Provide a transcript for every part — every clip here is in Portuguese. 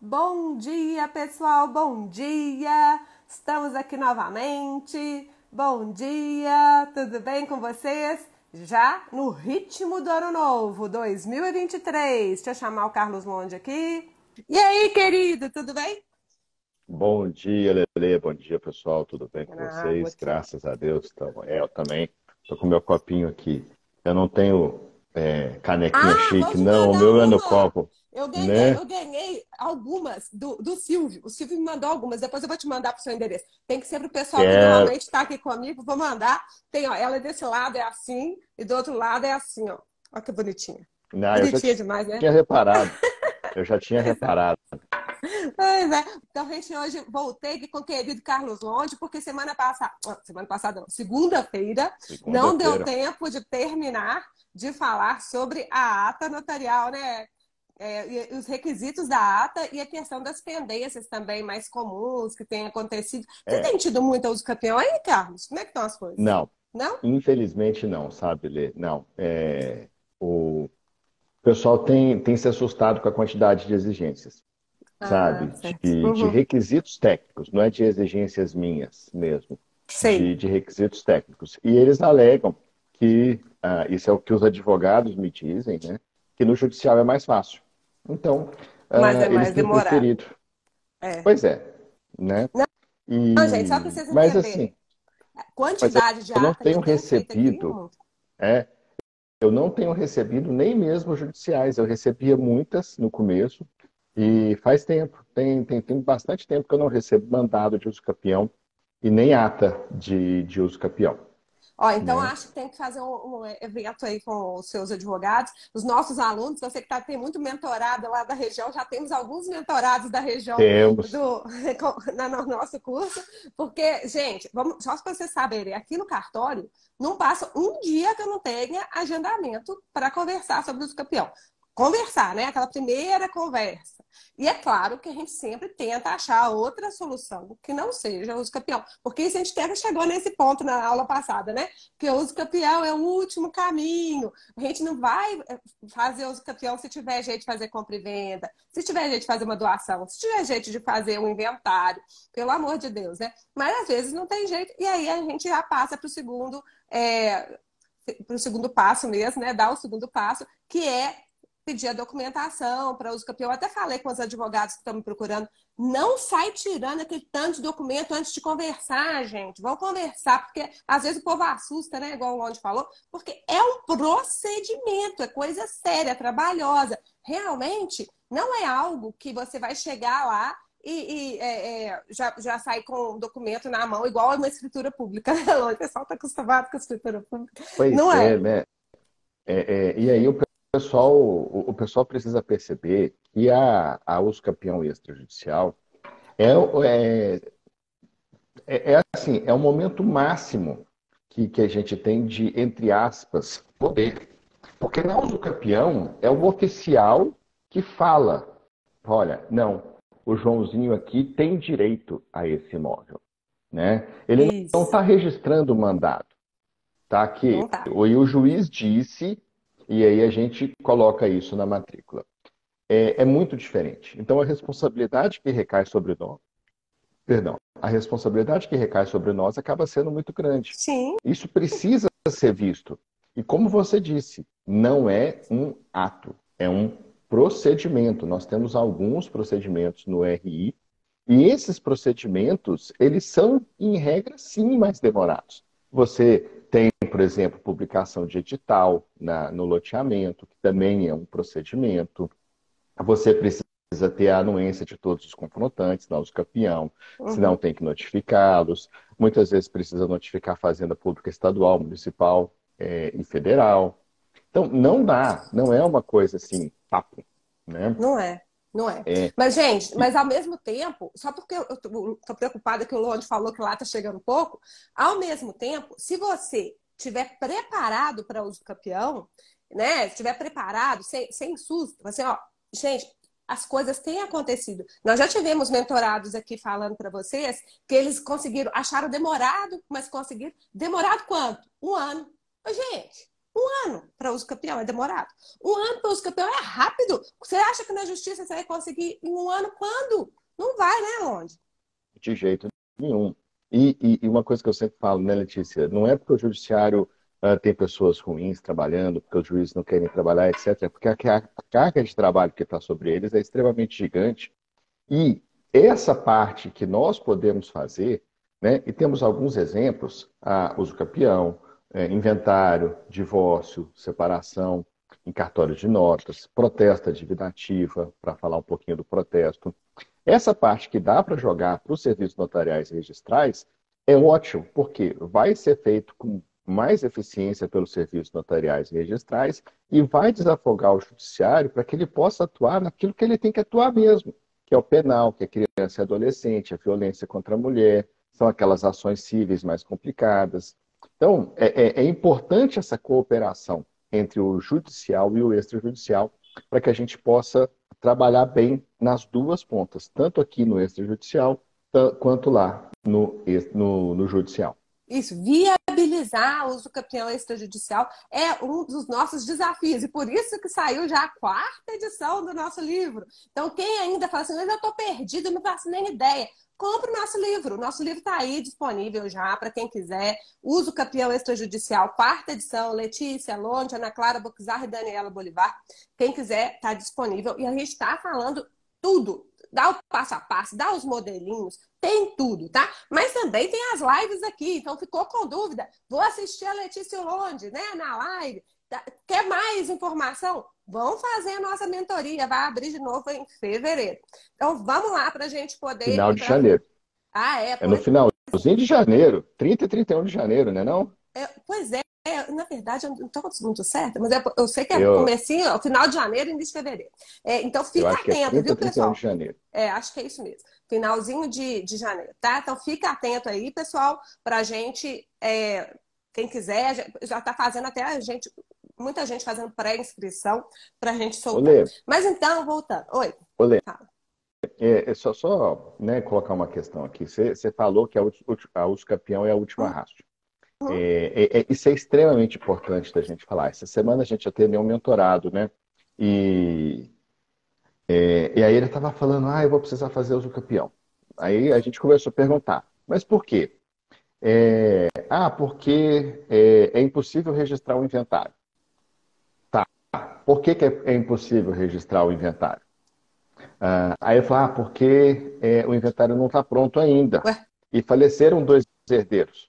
Bom dia, pessoal, bom dia! Estamos aqui novamente. Bom dia, tudo bem com vocês? Já no ritmo do ano novo, 2023. Deixa eu chamar o Carlos Monde aqui. E aí, querido, tudo bem? Bom dia, Lele. Bom dia, pessoal. Tudo bem com Na água vocês? aqui, ó. Graças a Deus. Eu também. Estou com meu copinho aqui. Eu não tenho canequinha Ah, vou chique, te não. O mandar meu é no uma. copo, Eu ganhei, né? eu ganhei algumas do Silvio. O Silvio me mandou algumas. Depois eu vou te mandar para o seu endereço. Tem que ser para o pessoal que Quero. normalmente está aqui comigo. Vou mandar. Tem, ó, ela desse lado é assim e do outro lado é assim, ó. Olha que bonitinha. Não, eu já Bonitinha demais, né? tinha reparado. Eu já tinha Pois é. reparado. Pois é. Então, a gente hoje voltei aqui com o querido Carlos Longe, porque semana passada, não, segunda-feira, não deu Segunda-feira. tempo de terminar de falar sobre a ata notarial, né? E os requisitos da ata e a questão das pendências também mais comuns que têm acontecido. Você É, tem tido muito uso campeão aí, Carlos? Como é que estão as coisas? não. Não? Infelizmente não, sabe, Lê? Não. O pessoal tem se assustado com a quantidade de exigências, Ah, sabe? certo. De Uhum. requisitos técnicos, não é de exigências minhas mesmo, Sei. de requisitos técnicos. E eles alegam que, isso é o que os advogados me dizem, né? Que no judicial é mais fácil. Então, Mas é eles mais têm demorado. preferido. É. Pois é, né? Não, gente, só para vocês Mas entenderem. assim, mas Quantidade de eu não ata que tenho eu tenho feito aqui, recebido, é, eu não tenho recebido nem mesmo judiciais. Eu recebia muitas no começo e faz tempo, tem bastante tempo que eu não recebo mandado de uso capião e nem ata de uso capião, ó, então né? acho que tem que fazer um evento aí com os seus advogados, os nossos alunos, você que tem muito mentorado lá da região, já temos alguns mentorados da região Temos. do, no nosso curso, porque, gente, vamos, só para vocês saberem, aqui no cartório não passa um dia que eu não tenha agendamento para conversar sobre o campeão. Conversar, né? Aquela primeira conversa. E é claro que a gente sempre tenta achar outra solução que não seja o uso campeão. Porque isso a gente até chegou nesse ponto na aula passada, né? Que o uso campeão é o último caminho. A gente não vai fazer uso campeão se tiver jeito de fazer compra e venda, se tiver jeito de fazer uma doação, se tiver jeito de fazer um inventário, pelo amor de Deus, né? Mas às vezes não tem jeito, e aí a gente já passa para o segundo passo mesmo, né? Dar o segundo passo, que é pedir a documentação para uso campeão. Eu até falei com os advogados que estão me procurando. Não sai tirando aquele tanto de documento antes de conversar, gente. Vão conversar, porque às vezes o povo assusta, né? Igual o Londe falou, porque é um procedimento, é coisa séria, trabalhosa. Realmente, não é algo que você vai chegar lá já sair com o documento na mão, igual a uma escritura pública. O pessoal está acostumado com a escritura pública. Não Pois é, é. né? E aí o pessoal precisa perceber que a uso capião extrajudicial é, é, é assim, é o momento máximo que a gente tem de, entre aspas, poder. Porque na uso campeão é o oficial que fala, olha, não, o Joãozinho aqui tem direito a esse imóvel, né? Ele não Isso. está registrando o mandado, tá? Não Que tá. o juiz disse e aí a gente coloca isso na matrícula. É muito diferente. Então a responsabilidade que recai sobre nós, perdão, a responsabilidade que recai sobre nós acaba sendo muito grande. Sim. Isso precisa ser visto. E como você disse, não é um ato, é um procedimento. Nós temos alguns procedimentos no RI e esses procedimentos, eles são, em regra, sim, mais demorados. Você tem, por exemplo, publicação de edital no loteamento, que também é um procedimento. Você precisa ter a anuência de todos os confrontantes, não os campeão, senão Uhum. tem que notificá-los. Muitas vezes precisa notificar a Fazenda Pública Estadual, Municipal, e Federal. Então, não dá, não é uma coisa assim, papo, né? Não é, não é. É, Mas, gente, e- mas ao mesmo tempo, só porque eu tô preocupada que o Lorde falou que lá tá chegando pouco, ao mesmo tempo, se você tiver preparado para uso campeão, né? Estiver preparado, sem susto, assim, ó, gente, as coisas têm acontecido. Nós já tivemos mentorados aqui falando para vocês que eles conseguiram, acharam demorado, mas conseguiram. Demorado quanto? Um ano. Ô, gente, Um ano para uso campeão é demorado. Um ano para uso campeão é rápido. Você acha que na justiça você vai conseguir em um ano quando? Não vai, né, onde? De jeito nenhum. E uma coisa que eu sempre falo, né, Letícia? Não é porque o judiciário tem pessoas ruins trabalhando, porque os juízes não querem trabalhar, etc. É porque a carga de trabalho que está sobre eles é extremamente gigante. E essa parte que nós podemos fazer, né, e temos alguns exemplos, uso capião, inventário, divórcio, separação, em cartório de notas, protesto da dívida ativa, para falar um pouquinho do protesto. Essa parte que dá para jogar para os serviços notariais e registrais é ótimo, porque vai ser feito com mais eficiência pelos serviços notariais e registrais e vai desafogar o judiciário para que ele possa atuar naquilo que ele tem que atuar mesmo, que é o penal, que é criança e adolescente, a violência contra a mulher, são aquelas ações cíveis mais complicadas. Então, é importante essa cooperação entre o judicial e o extrajudicial para que a gente possa trabalhar bem nas duas pontas, tanto aqui no extrajudicial quanto lá no judicial. Isso, viabilizar o uso campeão extrajudicial é um dos nossos desafios. E por isso que saiu já a 4ª edição do nosso livro. Então, quem ainda fala assim, mas eu estou perdido, não faço nem ideia. Compre o nosso livro. O nosso livro está aí disponível já para quem quiser. Uso campeão extrajudicial, 4ª edição. Letícia, Londe, Ana Clara Boczar e Daniela Bolivar. Quem quiser, está disponível. E a gente está falando tudo. Dá o passo a passo, dá os modelinhos, tem tudo, tá? Mas também tem as lives aqui, então ficou com dúvida? Vou assistir a Letícia Londe, né, na live. Quer mais informação? Vão fazer a nossa mentoria, vai abrir de novo em fevereiro. Então vamos lá para a gente poder... Final de janeiro. É no finalzinho de janeiro, 30 e 31 de janeiro, né não? Pois é. Na verdade, eu não estou muito certa, mas eu sei que é comecinho, final de janeiro e início de fevereiro. Então, fica atento, 30, viu, pessoal? 31 de janeiro. Acho que é isso mesmo. Finalzinho de janeiro, tá? Então, fica atento aí, pessoal, pra gente, quem quiser, já está fazendo até muita gente fazendo pré-inscrição pra gente soltar. Olê, mas então, voltando. Oi. Olê, Fala. só né, colocar uma questão aqui. Você falou que a uso campeão é a última raça. Isso é extremamente importante da gente falar. Essa semana a gente atendeu um mentorado, né? E aí ele estava falando, eu vou precisar fazer uso campeão. Aí a gente começou a perguntar, mas por quê? Porque é impossível registrar o inventário. Tá. Por que é impossível registrar o inventário? Aí eu falei, porque o inventário não está pronto ainda. Ué? E faleceram 2 herdeiros.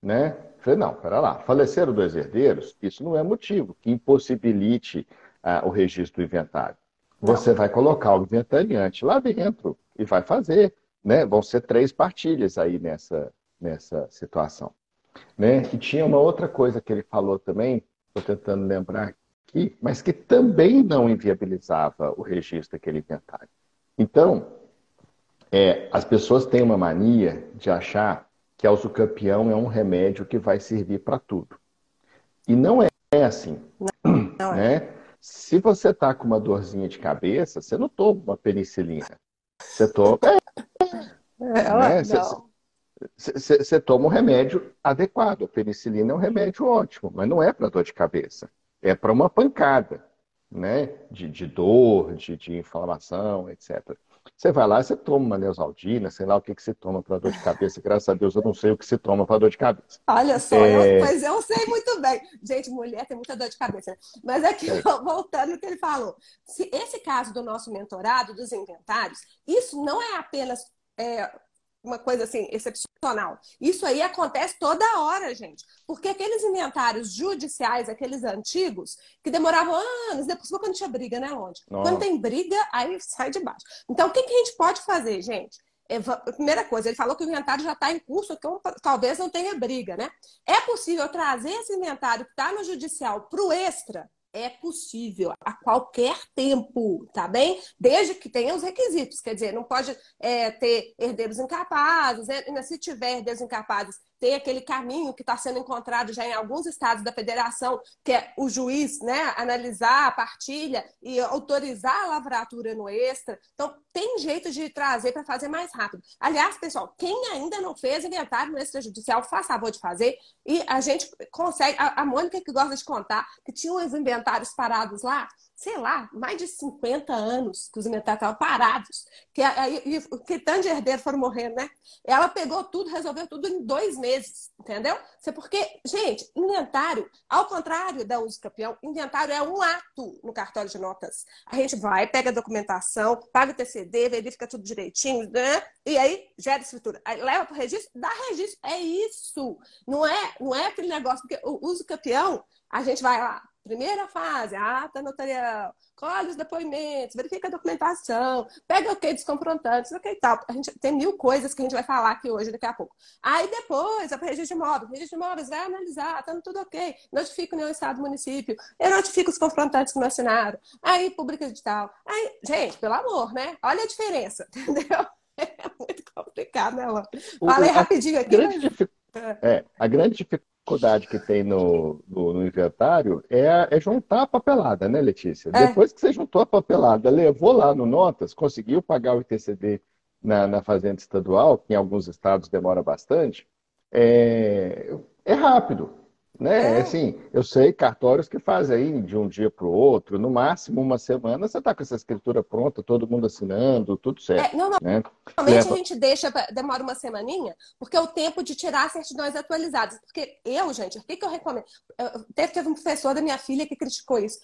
Né? Falei, não, pera lá, faleceram 2 herdeiros, isso não é motivo que impossibilite o registro do inventário. Você vai colocar o inventariante lá dentro e vai fazer, né? Vão ser 3 partilhas aí nessa situação. Né? E tinha uma outra coisa que ele falou também, estou tentando lembrar aqui, mas que também não inviabilizava o registro daquele inventário. Então, as pessoas têm uma mania de achar que a usucapião é um remédio que vai servir para tudo. E não é assim. Não né? Se você está com uma dorzinha de cabeça, você não toma uma penicilina. Você toma... né? Você toma um remédio adequado. A penicilina é um remédio ótimo, mas não é para dor de cabeça. É para uma pancada, né? De dor, de inflamação, etc. Você vai lá, você toma uma Neosaldina, sei lá o que você toma para dor de cabeça. Graças a Deus eu não sei o que se toma para dor de cabeça. Olha só, pois eu sei muito bem. Gente, mulher tem muita dor de cabeça. Né? Mas aqui, voltando ao que ele falou. Se esse caso do nosso mentorado, dos inventários, isso não é apenas uma coisa assim, excepcional. Isso aí acontece toda hora, gente. Porque aqueles inventários judiciais, aqueles antigos, que demoravam anos, depois quando tinha briga, né, Londe? Quando tem briga, aí sai de baixo. Então, o que a gente pode fazer, gente? Primeira coisa, ele falou que o inventário já está em curso, então talvez não tenha briga, né? É possível trazer esse inventário que está no judicial para o extra? É possível, a qualquer tempo, tá bem? Desde que tenha os requisitos, quer dizer, não pode ter herdeiros incapazes, né? Se tiver herdeiros incapazes, tem aquele caminho que está sendo encontrado já em alguns estados da federação, que é o juiz, né, analisar a partilha e autorizar a lavratura no extra. Então, tem jeito de trazer para fazer mais rápido. Aliás, pessoal, quem ainda não fez inventário no extrajudicial, faça favor de fazer. E a gente consegue... A Mônica, que gosta de contar, que tinha uns inventários parados lá, sei lá, mais de 50 anos que os inventários estavam parados. Que tanto de herdeiros foram morrendo, né? Ela pegou tudo, resolveu tudo em 2 meses, entendeu? Porque, gente, inventário, ao contrário da uso campeão, inventário é um ato no cartório de notas. A gente vai, pega a documentação, paga o TCD, verifica tudo direitinho, né? E aí gera escritura. Aí leva para o registro, dá registro. É isso. Não é aquele negócio, porque o uso campeão, a gente vai lá. Primeira fase, ata notarial, colhe os depoimentos, verifica a documentação, pega o que dos confrontantes, ok, tal. A gente tem 1000 coisas que a gente vai falar aqui hoje, daqui a pouco. Aí depois, vai para o registro de imóveis. O registro de imóveis vai analisar, tá tudo ok. Notifica o União Estado e Município. Eu notifico os confrontantes que não assinaram. Aí publica edital. Aí, gente, pelo amor, né? Olha a diferença, entendeu? É muito complicado, né, Lô? Falei rapidinho aqui, a grande dificuldade que tem no inventário é juntar a papelada, né, Letícia? Depois que você juntou a papelada, levou lá no Notas, conseguiu pagar o ITCD na Fazenda Estadual, que em alguns estados demora bastante, é rápido. Né? Assim, eu sei cartórios que fazem aí de um dia para o outro, no máximo uma semana, você está com essa escritura pronta, todo mundo assinando, tudo certo. Né? Normalmente a gente demora uma semaninha, porque é o tempo de tirar as certidões atualizadas. Porque gente, o que eu recomendo? Teve um professor da minha filha que criticou isso.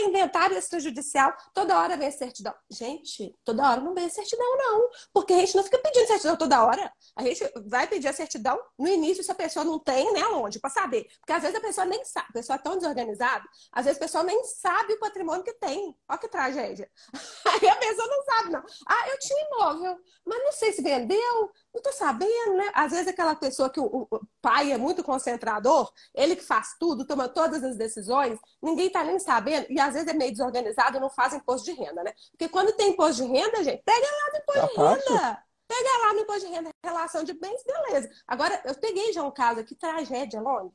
Inventário extrajudicial, toda hora vem certidão. Gente, toda hora não vem certidão, não. Porque a gente não fica pedindo certidão toda hora. A gente vai pedir a certidão no início, se a pessoa não tem, né, onde? Para saber. Porque às vezes a pessoa nem sabe, a pessoa é tão desorganizada, às vezes a pessoa nem sabe o patrimônio que tem. Olha que tragédia. Aí a pessoa não sabe, não. Eu tinha imóvel, mas não sei se vendeu, não tô sabendo, né? Às vezes aquela pessoa que o pai é muito concentrador, ele que faz tudo, toma todas as decisões, ninguém tá nem sabendo, e às vezes é meio desorganizado e não faz imposto de renda, né? Porque quando tem imposto de renda, gente, pega lá no imposto de renda. Pega lá no imposto de renda, relação de bens, beleza. Agora, eu peguei já um caso aqui, tragédia, Lone.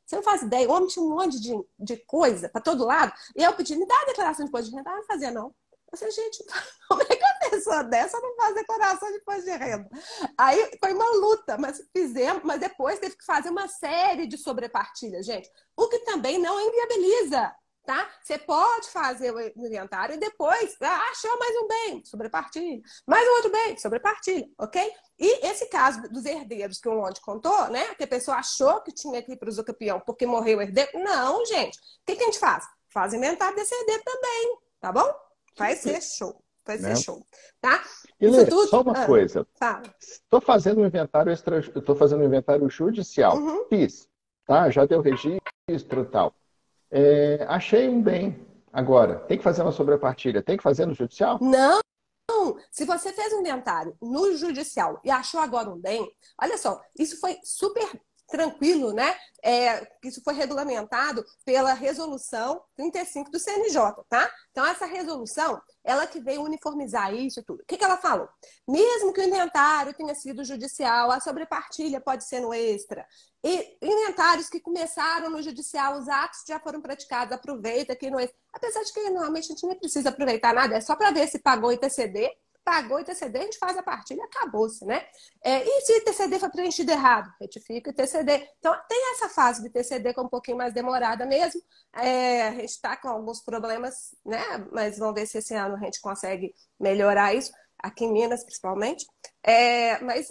Você não faz ideia, o homem tinha um monte de coisa para todo lado, e eu pedi, me dá a declaração de imposto de renda, não fazia não. Eu falei, gente, como é que uma pessoa dessa não faz declaração de imposto de renda? Aí foi uma luta, mas fizemos, mas depois teve que fazer uma série de sobrepartilhas, gente. O que também não inviabiliza, tá? Você pode fazer o inventário e depois, achou mais um bem, sobrepartilha. Mais um outro bem, sobrepartilha, ok? E esse caso dos herdeiros que o Londe contou, né? Que a pessoa achou que tinha que ir para o usucapião porque morreu o herdeiro. Não, gente. O que a gente faz? Faz inventário desse herdeiro também, tá bom? Vai ser show. Vai ser show, tá? E Lê, só uma coisa. Estou fazendo um inventário estou fazendo um inventário judicial. Fiz, tá? Já deu registro e tal. Achei um bem. Agora, tem que fazer uma sobrepartilha. Tem que fazer no judicial? Não. Se você fez um inventário no judicial e achou agora um bem, olha só, isso foi super tranquilo, né? Isso foi regulamentado pela resolução 35 do CNJ, tá? Então, essa resolução, ela que veio uniformizar isso e tudo. O que ela falou? Mesmo que o inventário tenha sido judicial, a sobrepartilha pode ser no extra. E inventários que começaram no judicial, os atos já foram praticados, aproveita aqui no extra. Apesar de que normalmente a gente não precisa aproveitar nada, é só para ver se pagou ITCD. Pagou o ITCD, a gente faz a partilha, acabou-se, né? E se o ITCD foi preenchido errado? Retifica o ITCD. Então, tem essa fase de ITCD que é um pouquinho mais demorada mesmo. A gente está com alguns problemas, né? Mas vamos ver se esse ano a gente consegue melhorar isso, aqui em Minas, principalmente.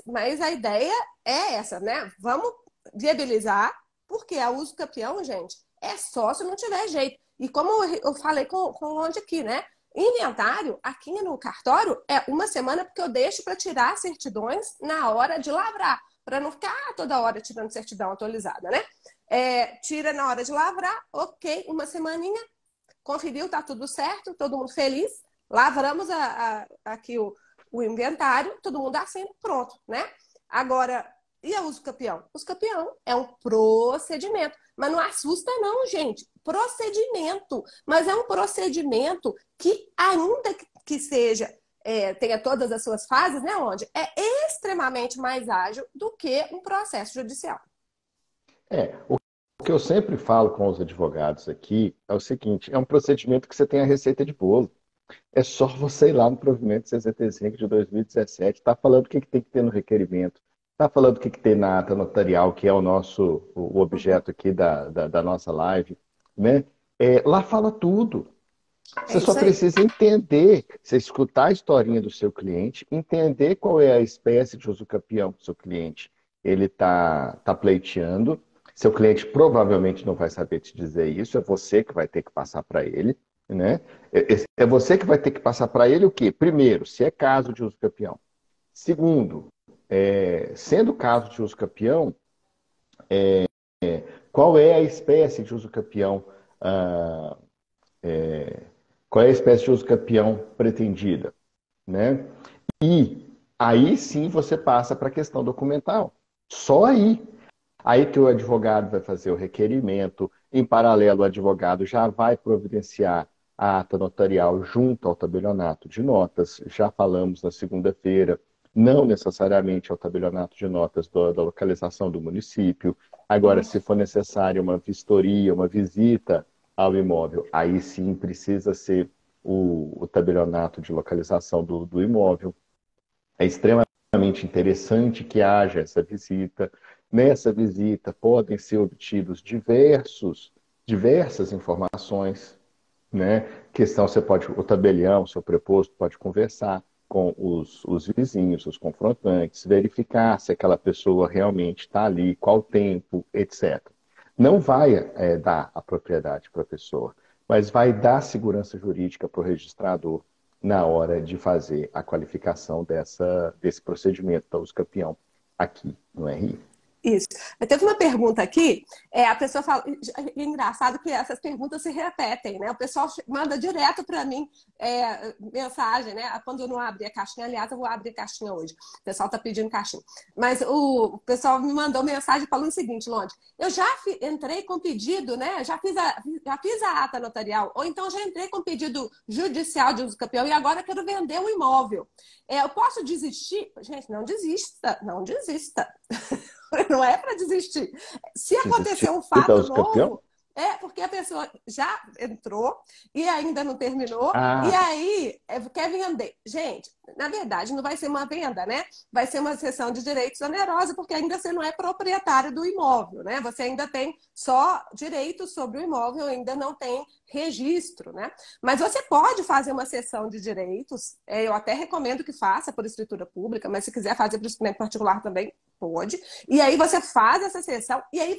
Mas a ideia é essa, né? Vamos viabilizar, porque a uso campeão, gente, é só se não tiver jeito. E como eu falei com onde aqui, né? Inventário, aqui no cartório, é uma semana porque eu deixo para tirar certidões na hora de lavrar, para não ficar toda hora tirando certidão atualizada, né? Tira na hora de lavrar, ok, uma semaninha, conferiu, tá tudo certo, todo mundo feliz, lavramos aqui o inventário, todo mundo assina, pronto, né? Agora, e a uso campeão? Uso campeão é um procedimento. Mas não assusta não, gente. Procedimento. Mas é um procedimento que, ainda que seja, tenha todas as suas fases, né, onde é extremamente mais ágil do que um processo judicial. O que eu sempre falo com os advogados aqui é o seguinte, é um procedimento que você tem a receita de bolo. É só você ir lá no provimento 65 de 2017, está falando o que tem que ter no requerimento, está falando o que tem na ata notarial, que é o Uhum. objeto aqui da nossa live, né? Lá fala tudo. É Você só isso aí. precisa entender, você escutar a historinha do seu cliente, entender qual é a espécie de uso campeão que o seu cliente ele tá pleiteando. Seu cliente provavelmente não vai saber te dizer isso, é você que vai ter que passar para ele, né? É você que vai ter que passar para ele o quê? Primeiro, se é caso de uso campeão. Segundo, sendo caso de uso campeão, qual é a espécie de uso campeão? ah, Qual é a espécie de uso campeão pretendida, né? E aí sim você passa para a questão documental. Só aí. Aí que o advogado vai fazer o requerimento, em paralelo o advogado já vai providenciar a ata notarial junto ao tabelionato de notas, já falamos na segunda-feira, não necessariamente ao tabelionato de notas da localização do município. Agora, Uhum. se for necessária uma vistoria, uma visita ao imóvel, aí sim precisa ser o tabelionato de localização do imóvel. É extremamente interessante que haja essa visita. Nessa visita podem ser obtidos diversas informações, né? Questão, você pode, o tabelião, o seu preposto pode conversar com os vizinhos, os confrontantes, verificar se aquela pessoa realmente está ali, qual tempo, etc. Não vai dar a propriedade para a pessoa, mas vai dar segurança jurídica para o registrador na hora de fazer a qualificação desse procedimento da uso campeão aqui no RI. Isso. Teve uma pergunta aqui, a pessoa fala. É engraçado que essas perguntas se repetem, né? O pessoal manda direto para mim mensagem, né? Quando eu não abri a caixinha, aliás, eu vou abrir a caixinha hoje. O pessoal está pedindo caixinha. Mas o pessoal me mandou mensagem falando o seguinte, Londe, eu já entrei com pedido, né? Já fiz a ata notarial, ou então já entrei com pedido judicial de uso campeão e agora quero vender o imóvel. Eu posso desistir? Gente, não desista, não desista. Não é para desistir. Se acontecer Desistir um da fato uso campeão? novo, é porque a pessoa já entrou e ainda não terminou, e Ah, aí quer vender. Gente, na verdade, não vai ser uma venda, né? Vai ser uma cessão de direitos onerosa, porque ainda você não é proprietário do imóvel, né? Você ainda tem só direitos sobre o imóvel, ainda não tem registro, né? Mas você pode fazer uma cessão de direitos, eu até recomendo que faça por escritura pública, mas se quiser fazer por instrumento particular também, pode. E aí você faz essa sessão e aí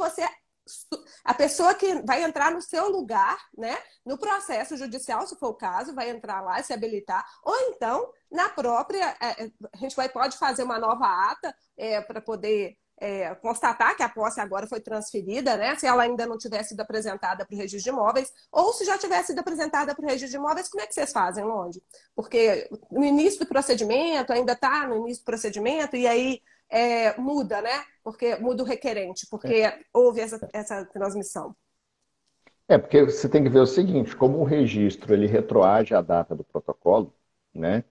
a pessoa que vai entrar no seu lugar, né, no processo judicial, se for o caso, vai entrar lá e se habilitar, ou então na própria, a gente pode fazer uma nova ata para poder constatar que a posse agora foi transferida, né? Se ela ainda não tivesse sido apresentada para o registro de imóveis, ou se já tivesse sido apresentada para o registro de imóveis, como é que vocês fazem, Londe? Porque no início do procedimento, ainda está no início do procedimento, e aí muda, né? Porque muda o requerente, porque houve essa transmissão. porque você tem que ver o seguinte, como o registro ele retroage à data do protocolo, né?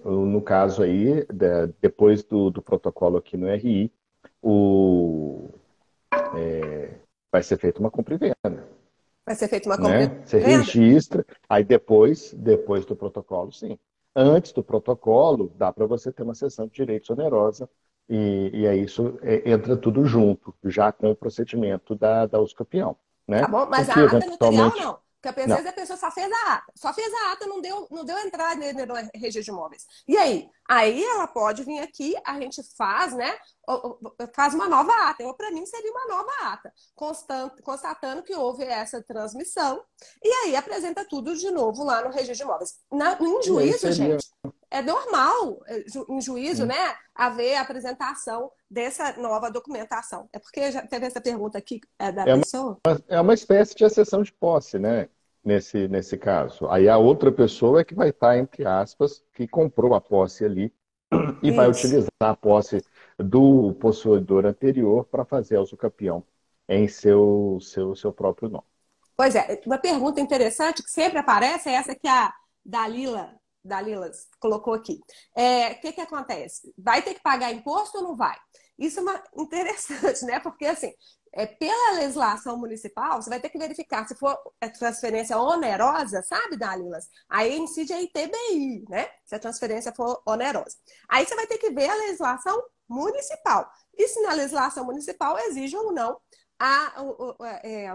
No caso aí, depois do protocolo aqui no RI, o, vai ser feita uma compra e venda, Vai ser feita uma compra né? Você e venda? registra, aí depois do protocolo, sim. Antes do protocolo, dá para você ter uma sessão de direitos onerosa e aí isso entra tudo junto, já com o procedimento da usucapião, Tá né? bom? O Mas que a ata notarial eventualmente... não. Porque às Não. vezes a pessoa só fez a ata. Só fez a ata, não deu entrada no registro de imóveis. E aí? Aí ela pode vir aqui, a gente faz, né? Faz uma nova ata. Para mim seria uma nova ata, constatando que houve essa transmissão. E aí apresenta tudo de novo lá no registro de imóveis. Em E aí juízo, seria... gente, é normal, em juízo, né, haver a apresentação dessa nova documentação. É porque já teve essa pergunta aqui da É uma, pessoa. é uma espécie de acessão de posse, né? Nesse caso. Aí a outra pessoa é que vai estar, entre aspas, que comprou a posse ali e vai Isso. utilizar a posse do possuidor anterior para fazer a usucapião em seu próprio nome. Pois é, uma pergunta interessante que sempre aparece é essa que a Dalila colocou aqui. O que acontece? Vai ter que pagar imposto ou não vai? Isso é interessante, né? Porque, assim, pela legislação municipal, você vai ter que verificar se for transferência onerosa, sabe, Dalilas? Aí incide a ITBI, né? Se a transferência for onerosa. Aí você vai ter que ver a legislação municipal. E se na legislação municipal exige ou não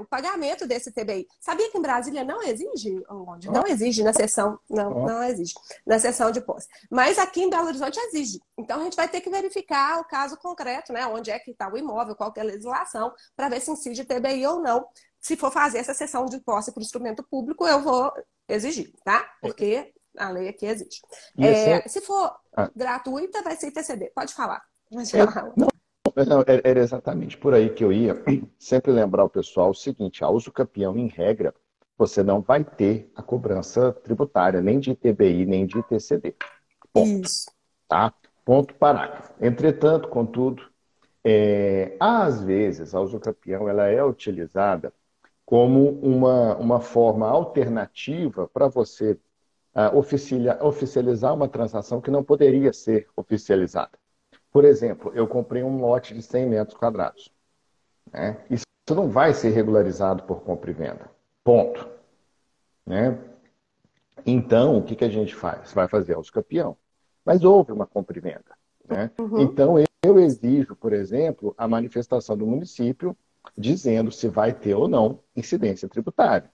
o pagamento desse TBI. Sabia que em Brasília não exige, onde? Não exige na sessão, não exige na sessão de posse. Mas aqui em Belo Horizonte exige. Então a gente vai ter que verificar o caso concreto, né? Onde é que está o imóvel, qual que é a legislação, para ver se incide TBI ou não. Se for fazer essa sessão de posse para o instrumento público, eu vou exigir, tá? Porque a lei aqui exige. Se for gratuita, vai ser ITCD. Pode falar. Pode falar. Não, era exatamente por aí que eu ia sempre lembrar o pessoal o seguinte: a uso capião, em regra, você não vai ter a cobrança tributária, nem de ITBI, nem de ITCD. Ponto. Isso. Tá? Ponto, parágrafo. Entretanto, contudo, às vezes a uso capião ela é utilizada como uma forma alternativa para você oficializar uma transação que não poderia ser oficializada. Por exemplo, eu comprei um lote de 100 metros quadrados. Né? Isso não vai ser regularizado por compra e venda. Ponto. Né? Então, o que a gente faz? Vai fazer uso capião. Mas houve uma compra e venda. Né? Uhum. Então, eu exijo, por exemplo, a manifestação do município dizendo se vai ter ou não incidência tributária.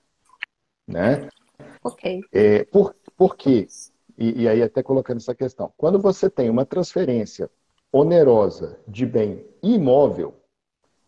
Né? Ok. Por quê? E aí até colocando essa questão. Quando você tem uma transferência onerosa de bem imóvel,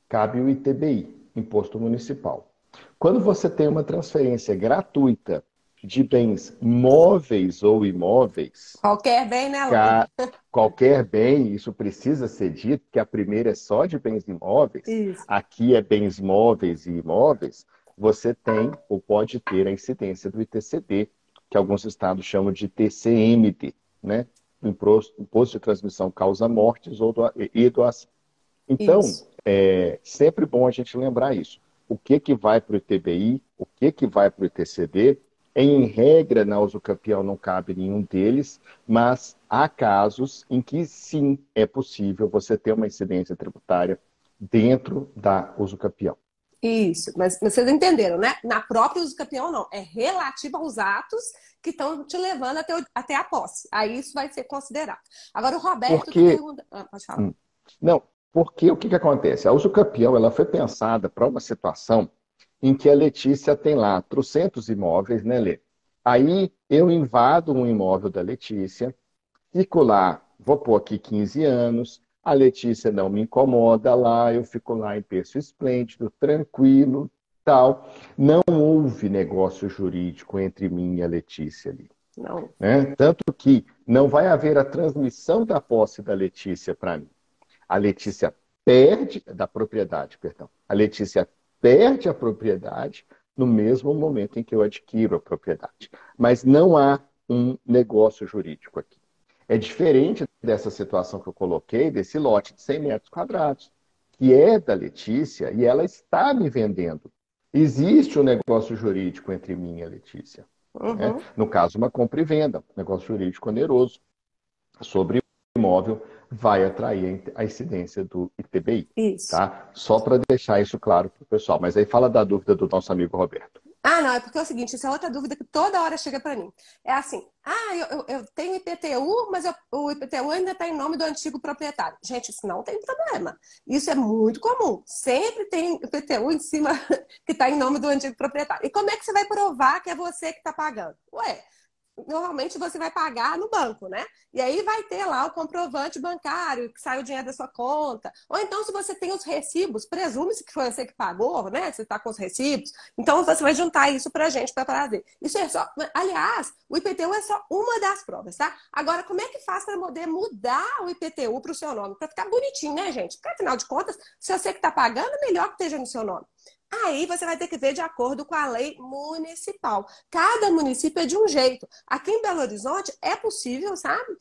cabe o ITBI, Imposto Municipal. Quando você tem uma transferência gratuita de bens móveis ou imóveis... Qualquer bem, né, Laura? Qualquer bem, isso precisa ser dito, que a primeira é só de bens imóveis, Isso. aqui é bens móveis e imóveis, você tem ou pode ter a incidência do ITCD, que alguns estados chamam de TCMD, né? Imposto de Transmissão Causa Mortes e Doação. Então, é sempre bom a gente lembrar isso. O que vai para o ITBI, o que vai para o ITCD. Em regra, na usucapião não cabe nenhum deles, mas há casos em que sim é possível você ter uma incidência tributária dentro da usucapião. Isso, mas vocês entenderam, né? Na própria usucapião não, é relativo aos atos que estão te levando até a posse. Aí isso vai ser considerado. Agora o Roberto está perguntando... pode falar. Não, porque o que acontece? A usucapião ela foi pensada para uma situação em que a Letícia tem lá 300 imóveis, né, Lê? Aí eu invado um imóvel da Letícia, fico lá, vou pôr aqui 15 anos, a Letícia não me incomoda lá, eu fico lá em berço esplêndido, tranquilo, tal. Não houve negócio jurídico entre mim e a Letícia ali. Não. Né? Tanto que não vai haver a transmissão da posse da Letícia para mim. A Letícia perde, da propriedade, perdão. A Letícia perde a propriedade no mesmo momento em que eu adquiro a propriedade. Mas não há um negócio jurídico aqui. É diferente dessa situação que eu coloquei, desse lote de 100 metros quadrados, que é da Letícia e ela está me vendendo. Existe um negócio jurídico entre mim e a Letícia. Uhum. Né? No caso, uma compra e venda, negócio jurídico oneroso sobre o imóvel, vai atrair a incidência do ITBI. Isso. Tá? Só para deixar isso claro para o pessoal. Mas aí fala da dúvida do nosso amigo Roberto. Não, é porque é o seguinte, isso é outra dúvida que toda hora chega para mim. É assim, eu tenho IPTU, mas o IPTU ainda está em nome do antigo proprietário. Gente, isso não tem problema. Isso é muito comum. Sempre tem IPTU em cima que está em nome do antigo proprietário. E como é que você vai provar que é você que está pagando? Ué, normalmente você vai pagar no banco, né? E aí vai ter lá o comprovante bancário, que sai o dinheiro da sua conta. Ou então, se você tem os recibos, presume-se que foi você que pagou, né? Você está com os recibos. Então, você vai juntar isso pra gente para fazer. Isso é só... Aliás, o IPTU é só uma das provas, tá? Agora, como é que faz para poder mudar o IPTU para o seu nome? Para ficar bonitinho, né, gente? Porque, afinal de contas, se você que está pagando, é melhor que esteja no seu nome. Aí você vai ter que ver de acordo com a lei municipal. Cada município é de um jeito. Aqui em Belo Horizonte é possível, sabe?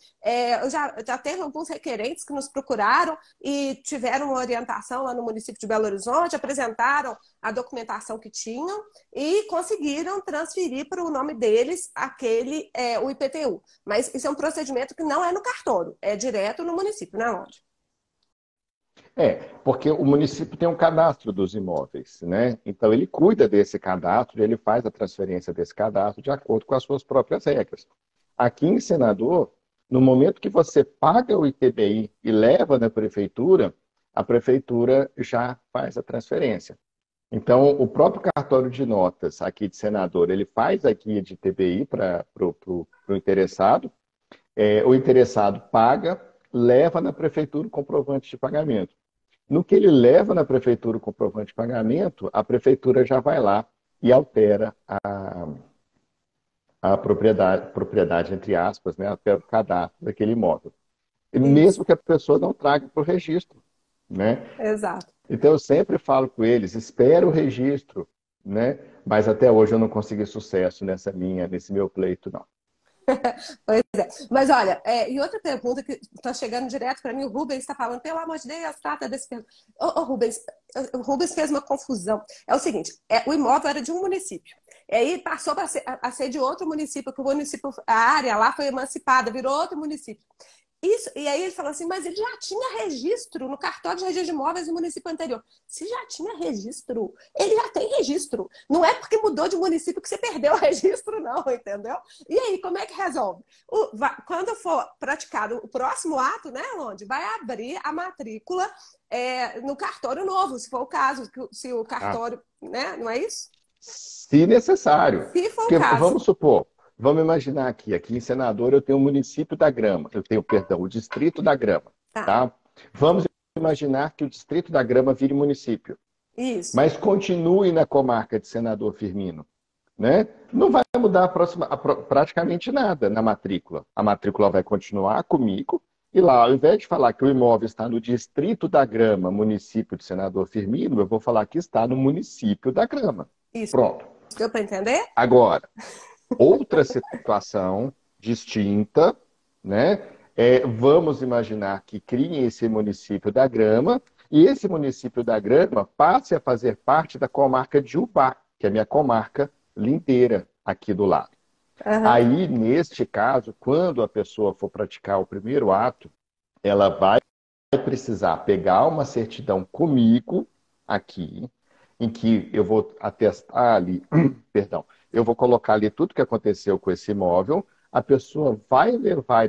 Eu já teve alguns requerentes que nos procuraram e tiveram uma orientação lá no município de Belo Horizonte, apresentaram a documentação que tinham e conseguiram transferir para o nome deles o IPTU. Mas isso é um procedimento que não é no cartório, é direto no município, não é onde? Porque o município tem um cadastro dos imóveis, né? Então ele cuida desse cadastro e ele faz a transferência desse cadastro de acordo com as suas próprias regras. Aqui em Senador, no momento que você paga o ITBI e leva na prefeitura, a prefeitura já faz a transferência. Então, o próprio cartório de notas aqui de Senador, ele faz a guia de ITBI para o interessado, o interessado paga, leva na prefeitura o comprovante de pagamento. No que ele leva na prefeitura o comprovante de pagamento, a prefeitura já vai lá e altera a propriedade, entre aspas, né, até o cadastro daquele imóvel. E Isso, mesmo que a pessoa não traga para o registro, né? exato. Então eu sempre falo com eles, espera o registro, né? Mas até hoje eu não consegui sucesso nesse meu pleito, não. Pois é. Mas olha, e outra pergunta que está chegando direto para mim, o Rubens está falando, pelo amor de Deus, trata desse pergunta. Rubens, o Rubens fez uma confusão. É o seguinte, o imóvel era de um município. E aí passou a ser de outro município, que o município, a área lá foi emancipada, virou outro município. Isso, e aí ele falou assim, mas ele já tinha registro no cartório de registro de imóveis do município anterior. Se já tinha registro, ele já tem registro. Não é porque mudou de município que você perdeu o registro, não, entendeu? E aí, como é que resolve? Quando for praticado o próximo ato, né, onde vai abrir a matrícula no cartório novo, se for o caso, se o Ah, cartório, né, não é isso? se necessário. Se for o Porque caso. vamos supor, vamos imaginar aqui em Senador eu tenho o município da Grama, eu tenho, perdão, o distrito da Grama, Tá, tá? Vamos imaginar que o distrito da Grama vire município, isso. mas continue na comarca de Senador Firmino, né? Não vai mudar praticamente nada na matrícula. A matrícula vai continuar comigo e lá, ao invés de falar que o imóvel está no distrito da Grama, município de Senador Firmino, eu vou falar que está no município da Grama. Isso. Pronto. Deu para entender? Agora, outra situação distinta, né? Vamos imaginar que criem esse município da Grama e esse município da Grama passe a fazer parte da comarca de Ubá, que é a minha comarca lindeira aqui do lado. Aham. Aí, neste caso, quando a pessoa for praticar o primeiro ato, ela vai precisar pegar uma certidão comigo aqui, em que eu vou atestar ali, perdão, eu vou colocar ali tudo que aconteceu com esse imóvel, a pessoa vai levar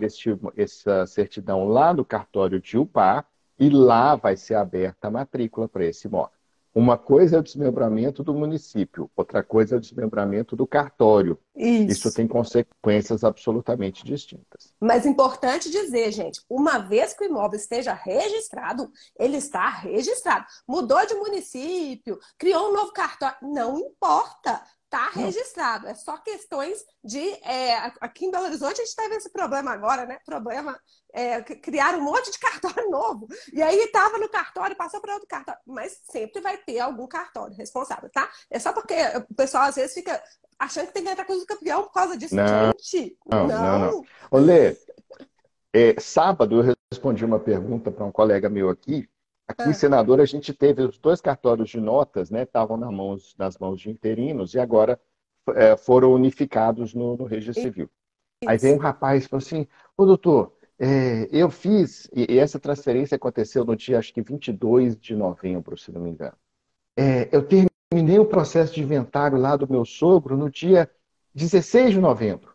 essa certidão lá no cartório de UPA e lá vai ser aberta a matrícula para esse imóvel. Uma coisa é o desmembramento do município, outra coisa é o desmembramento do cartório. Isso Isso. tem consequências absolutamente distintas. Mas importante dizer, gente, uma vez que o imóvel esteja registrado, ele está registrado. Mudou de município, criou um novo cartório, não importa, está Não, registrado. É só questões de. Aqui em Belo Horizonte a gente teve esse problema agora, né? Problema. Criaram um monte de cartório novo. E aí estava no cartório, passou para outro cartório. Mas sempre vai ter algum cartório responsável, tá? É só porque o pessoal às vezes fica achando que tem que entrar coisa do campeão por causa disso. não, Gente, não. não. Olê, sábado eu respondi uma pergunta para um colega meu aqui. Aqui em Ah, Senador a gente teve os dois cartórios de notas, né? Estavam nas mãos de interinos e agora foram unificados no Registro Civil. Aí veio isso. um rapaz e falou assim, ô doutor, eu fiz, e essa transferência aconteceu no dia, acho que 22 de novembro, se não me engano. Eu terminei o processo de inventário lá do meu sogro no dia 16 de novembro.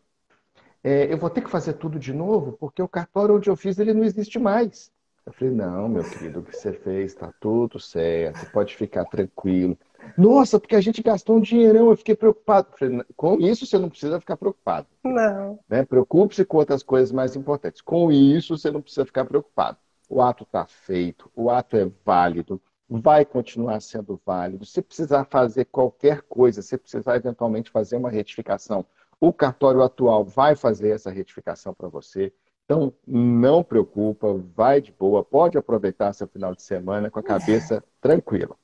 Eu vou ter que fazer tudo de novo, porque o cartório onde eu fiz ele não existe mais. Eu falei, não, meu querido, o que você fez está tudo certo, pode ficar tranquilo. Nossa, porque a gente gastou um dinheirão, eu fiquei preocupado. Eu falei, com isso você não precisa ficar preocupado, Não. né? Preocupe-se com outras coisas mais importantes. Com isso você não precisa ficar preocupado. O ato está feito, o ato é válido, vai continuar sendo válido. Se precisar fazer qualquer coisa, se precisar eventualmente fazer uma retificação, o cartório atual vai fazer essa retificação para você. Então, não preocupa, vai de boa, pode aproveitar seu final de semana com a cabeça tranquila.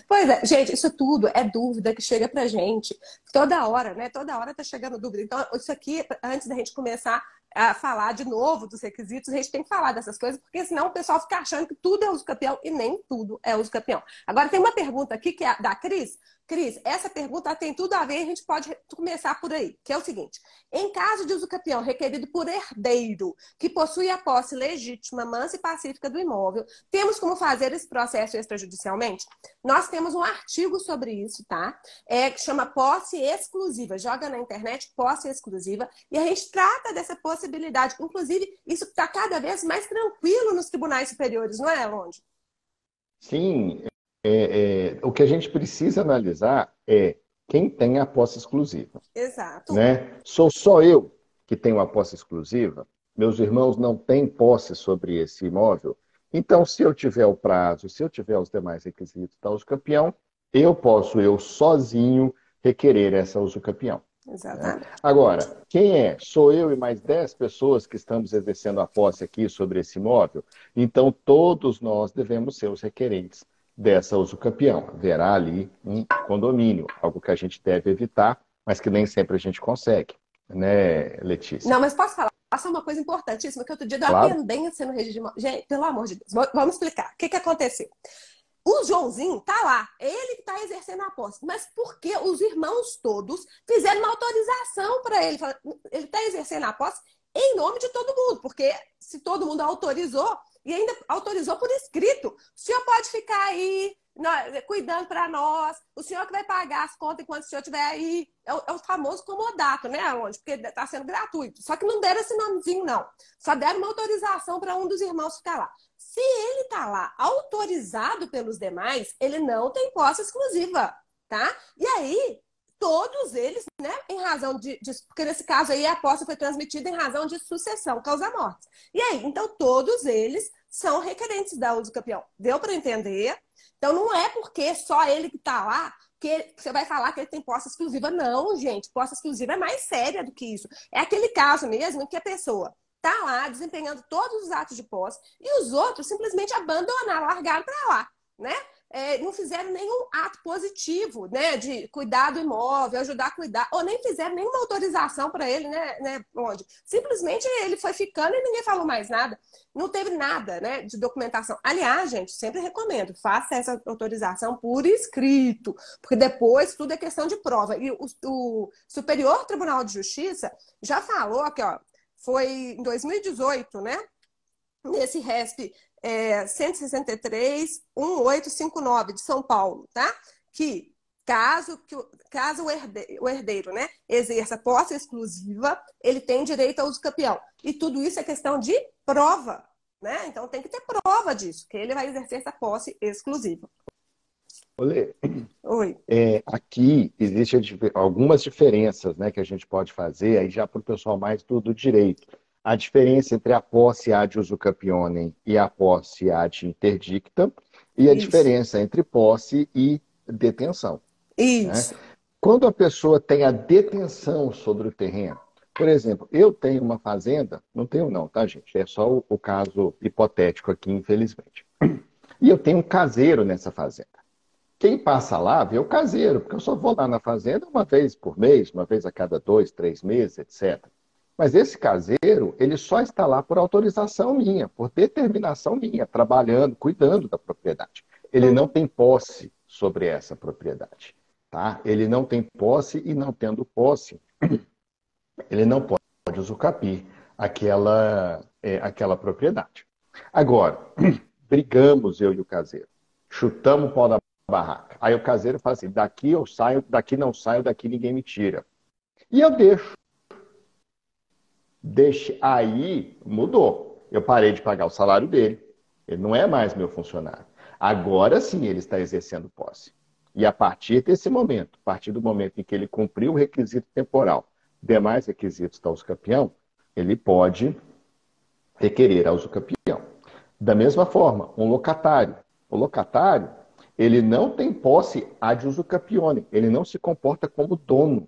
Pois é, gente, isso tudo é dúvida que chega pra gente toda hora, né? Toda hora tá chegando dúvida. Então, isso aqui, antes da gente começar a falar de novo dos requisitos, a gente tem que falar dessas coisas, porque senão o pessoal fica achando que tudo é uso campeão e nem tudo é uso campeão. Agora, tem uma pergunta aqui que é da Cris. Cris, essa pergunta tem tudo a ver, a gente pode começar por aí, que é o seguinte: em caso de usucapião requerido por herdeiro que possui a posse legítima, mansa e pacífica do imóvel, temos como fazer esse processo extrajudicialmente? Nós temos um artigo sobre isso, tá? Que chama posse exclusiva. Joga na internet posse exclusiva e a gente trata dessa possibilidade. Inclusive, isso está cada vez mais tranquilo nos tribunais superiores, não é, Longe? Sim, o que a gente precisa analisar é quem tem a posse exclusiva, Exato. né? Sou só eu que tenho a posse exclusiva? Meus irmãos não têm posse sobre esse imóvel? Então, se eu tiver o prazo, se eu tiver os demais requisitos da usucapião, eu posso, eu sozinho, requerer essa usucapião. Né? Exatamente. Agora, quem é? Sou eu e mais 10 pessoas que estamos exercendo a posse aqui sobre esse imóvel? Então, todos nós devemos ser os requerentes dessa usucapião. Haverá ali um condomínio, algo que a gente deve evitar, mas que nem sempre a gente consegue, né, Letícia? Não, mas posso falar? Só uma coisa importantíssima, que outro dia deu uma Claro. pendência no registro de imóvel. Gente, pelo amor de Deus, vamos explicar. O que aconteceu? O Joãozinho tá lá, ele que está exercendo a posse, mas porque os irmãos todos fizeram uma autorização para ele? Ele está exercendo a posse em nome de todo mundo, porque se todo mundo autorizou, e ainda autorizou por escrito, o senhor pode ficar aí cuidando para nós, o senhor que vai pagar as contas enquanto o senhor estiver aí. É o famoso comodato, né, Onde? Porque está sendo gratuito. Só que não deram esse nomezinho, não. Só deram uma autorização para um dos irmãos ficar lá. Se ele está lá autorizado pelos demais, ele não tem posse exclusiva, tá? E aí, todos eles, né, em razão porque nesse caso aí a posse foi transmitida em razão de sucessão, causa-morte. E aí, então todos eles são requerentes da usucapião. Deu para entender? Então não é porque só ele que está lá que você vai falar que ele tem posse exclusiva. Não, gente, posse exclusiva é mais séria do que isso. É aquele caso mesmo em que a pessoa tá lá desempenhando todos os atos de posse e os outros simplesmente abandonaram, largaram para lá, né? Não fizeram nenhum ato positivo, né, de cuidar do imóvel, ajudar a cuidar, ou nem fizeram nenhuma autorização para ele, né, Onde? Simplesmente ele foi ficando e ninguém falou mais nada. Não teve nada, né, de documentação. Aliás, gente, sempre recomendo, faça essa autorização por escrito, porque depois tudo é questão de prova. E o Superior Tribunal de Justiça já falou aqui, ó, foi em 2018, né? Nesse RESP 163-1859 de São Paulo, tá? Que caso o herdeiro, né, exerça posse exclusiva, ele tem direito ao usucapião. E tudo isso é questão de prova, né? Então tem que ter prova disso, que ele vai exercer essa posse exclusiva. Olê, Oi. aqui existem algumas diferenças, né, que a gente pode fazer, aí já para o pessoal mais do direito. A diferença entre a posse ad usucapionem e a posse ad interdictam, e a diferença entre posse e detenção. Isso. Né? Quando a pessoa tem a detenção sobre o terreno, por exemplo, eu tenho uma fazenda, não tenho não, tá, gente? É só o caso hipotético aqui, infelizmente. E eu tenho um caseiro nessa fazenda. Quem passa lá vê o caseiro, porque eu só vou lá na fazenda uma vez por mês, uma vez a cada 2, 3 meses, etc. Mas esse caseiro, ele só está lá por autorização minha, por determinação minha, trabalhando, cuidando da propriedade. Ele não tem posse sobre essa propriedade. Tá? Ele não tem posse e, não tendo posse, ele não pode usucapir aquela propriedade. Agora, brigamos eu e o caseiro. Chutamos o pau da barraca. Aí o caseiro fala assim, daqui eu saio, daqui não saio, daqui ninguém me tira. E eu deixo. Aí mudou. Eu parei de pagar o salário dele. Ele não é mais meu funcionário. Agora sim ele está exercendo posse. E a partir desse momento, a partir do momento em que ele cumpriu o requisito temporal, demais requisitos da usucapião, ele pode requerer a usucapião. Da mesma forma, um locatário. O locatário, ele não tem posse ad usucapione. Ele não se comporta como dono.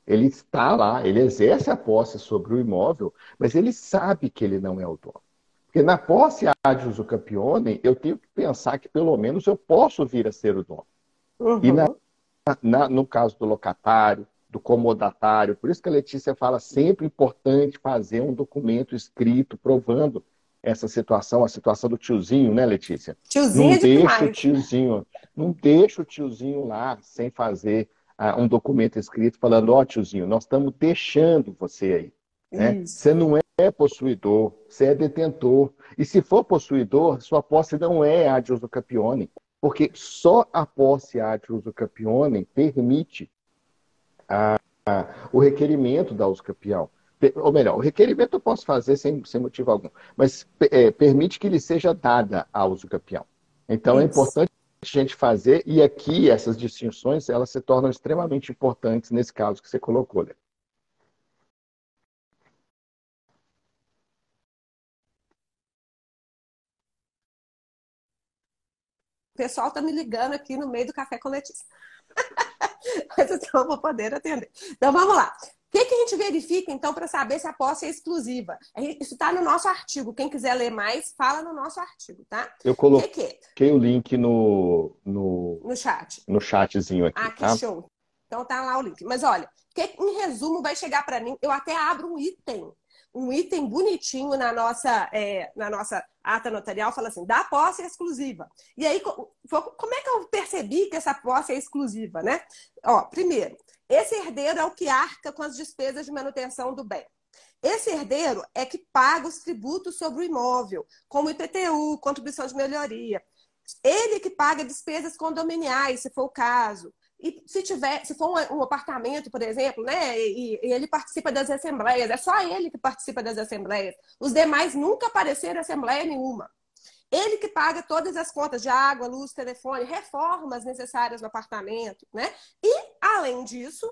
Ele está lá, ele exerce a posse sobre o imóvel, mas ele sabe que ele não é o dono. Porque na posse ad usucapione, eu tenho que pensar que pelo menos eu posso vir a ser o dono. Uhum. E no caso do locatário, do comodatário, por isso que a Letícia fala sempre importante fazer um documento escrito provando essa situação, a situação do tiozinho, né, Letícia? Tiozinho Não é deixa o demais. tiozinho, não deixa o tiozinho lá sem fazer um documento escrito falando, ó, tiozinho, nós estamos deixando você aí, né? Isso. Você não é possuidor, você é detentor. E se for possuidor, sua posse não é ad uso capione, porque só a posse ad uso capione permite o requerimento da usucapião. Ou melhor, o requerimento eu posso fazer sem motivo algum, mas permite que lhe seja dada a usucapião. Então é Isso. importante a gente fazer, e aqui essas distinções elas se tornam extremamente importantes nesse caso que você colocou, né? O pessoal tá me ligando aqui no meio do café com Letícia. Mas então eu vou poder atender. Então vamos lá. O que, que a gente verifica, então, para saber se a posse é exclusiva? Isso está no nosso artigo. Quem quiser ler mais, fala no nosso artigo, tá? Eu O que, que é? coloquei o link no, No chat. no chatzinho aqui, Ah, que tá? show. Então tá lá o link. Mas olha, em resumo vai chegar para mim, eu até abro um item bonitinho na nossa ata notarial, fala assim, da posse exclusiva. E aí, como é que eu percebi que essa posse é exclusiva, né? Ó, primeiro, esse herdeiro é o que arca com as despesas de manutenção do bem. Esse herdeiro é que paga os tributos sobre o imóvel, como IPTU, contribuição de melhoria. Ele que paga despesas condominiais, se for o caso. E se for um apartamento, por exemplo, né, e ele participa das assembleias, é só ele que participa das assembleias. Os demais nunca apareceram em assembleia nenhuma. Ele que paga todas as contas de água, luz, telefone, reformas necessárias no apartamento, né? E, além disso,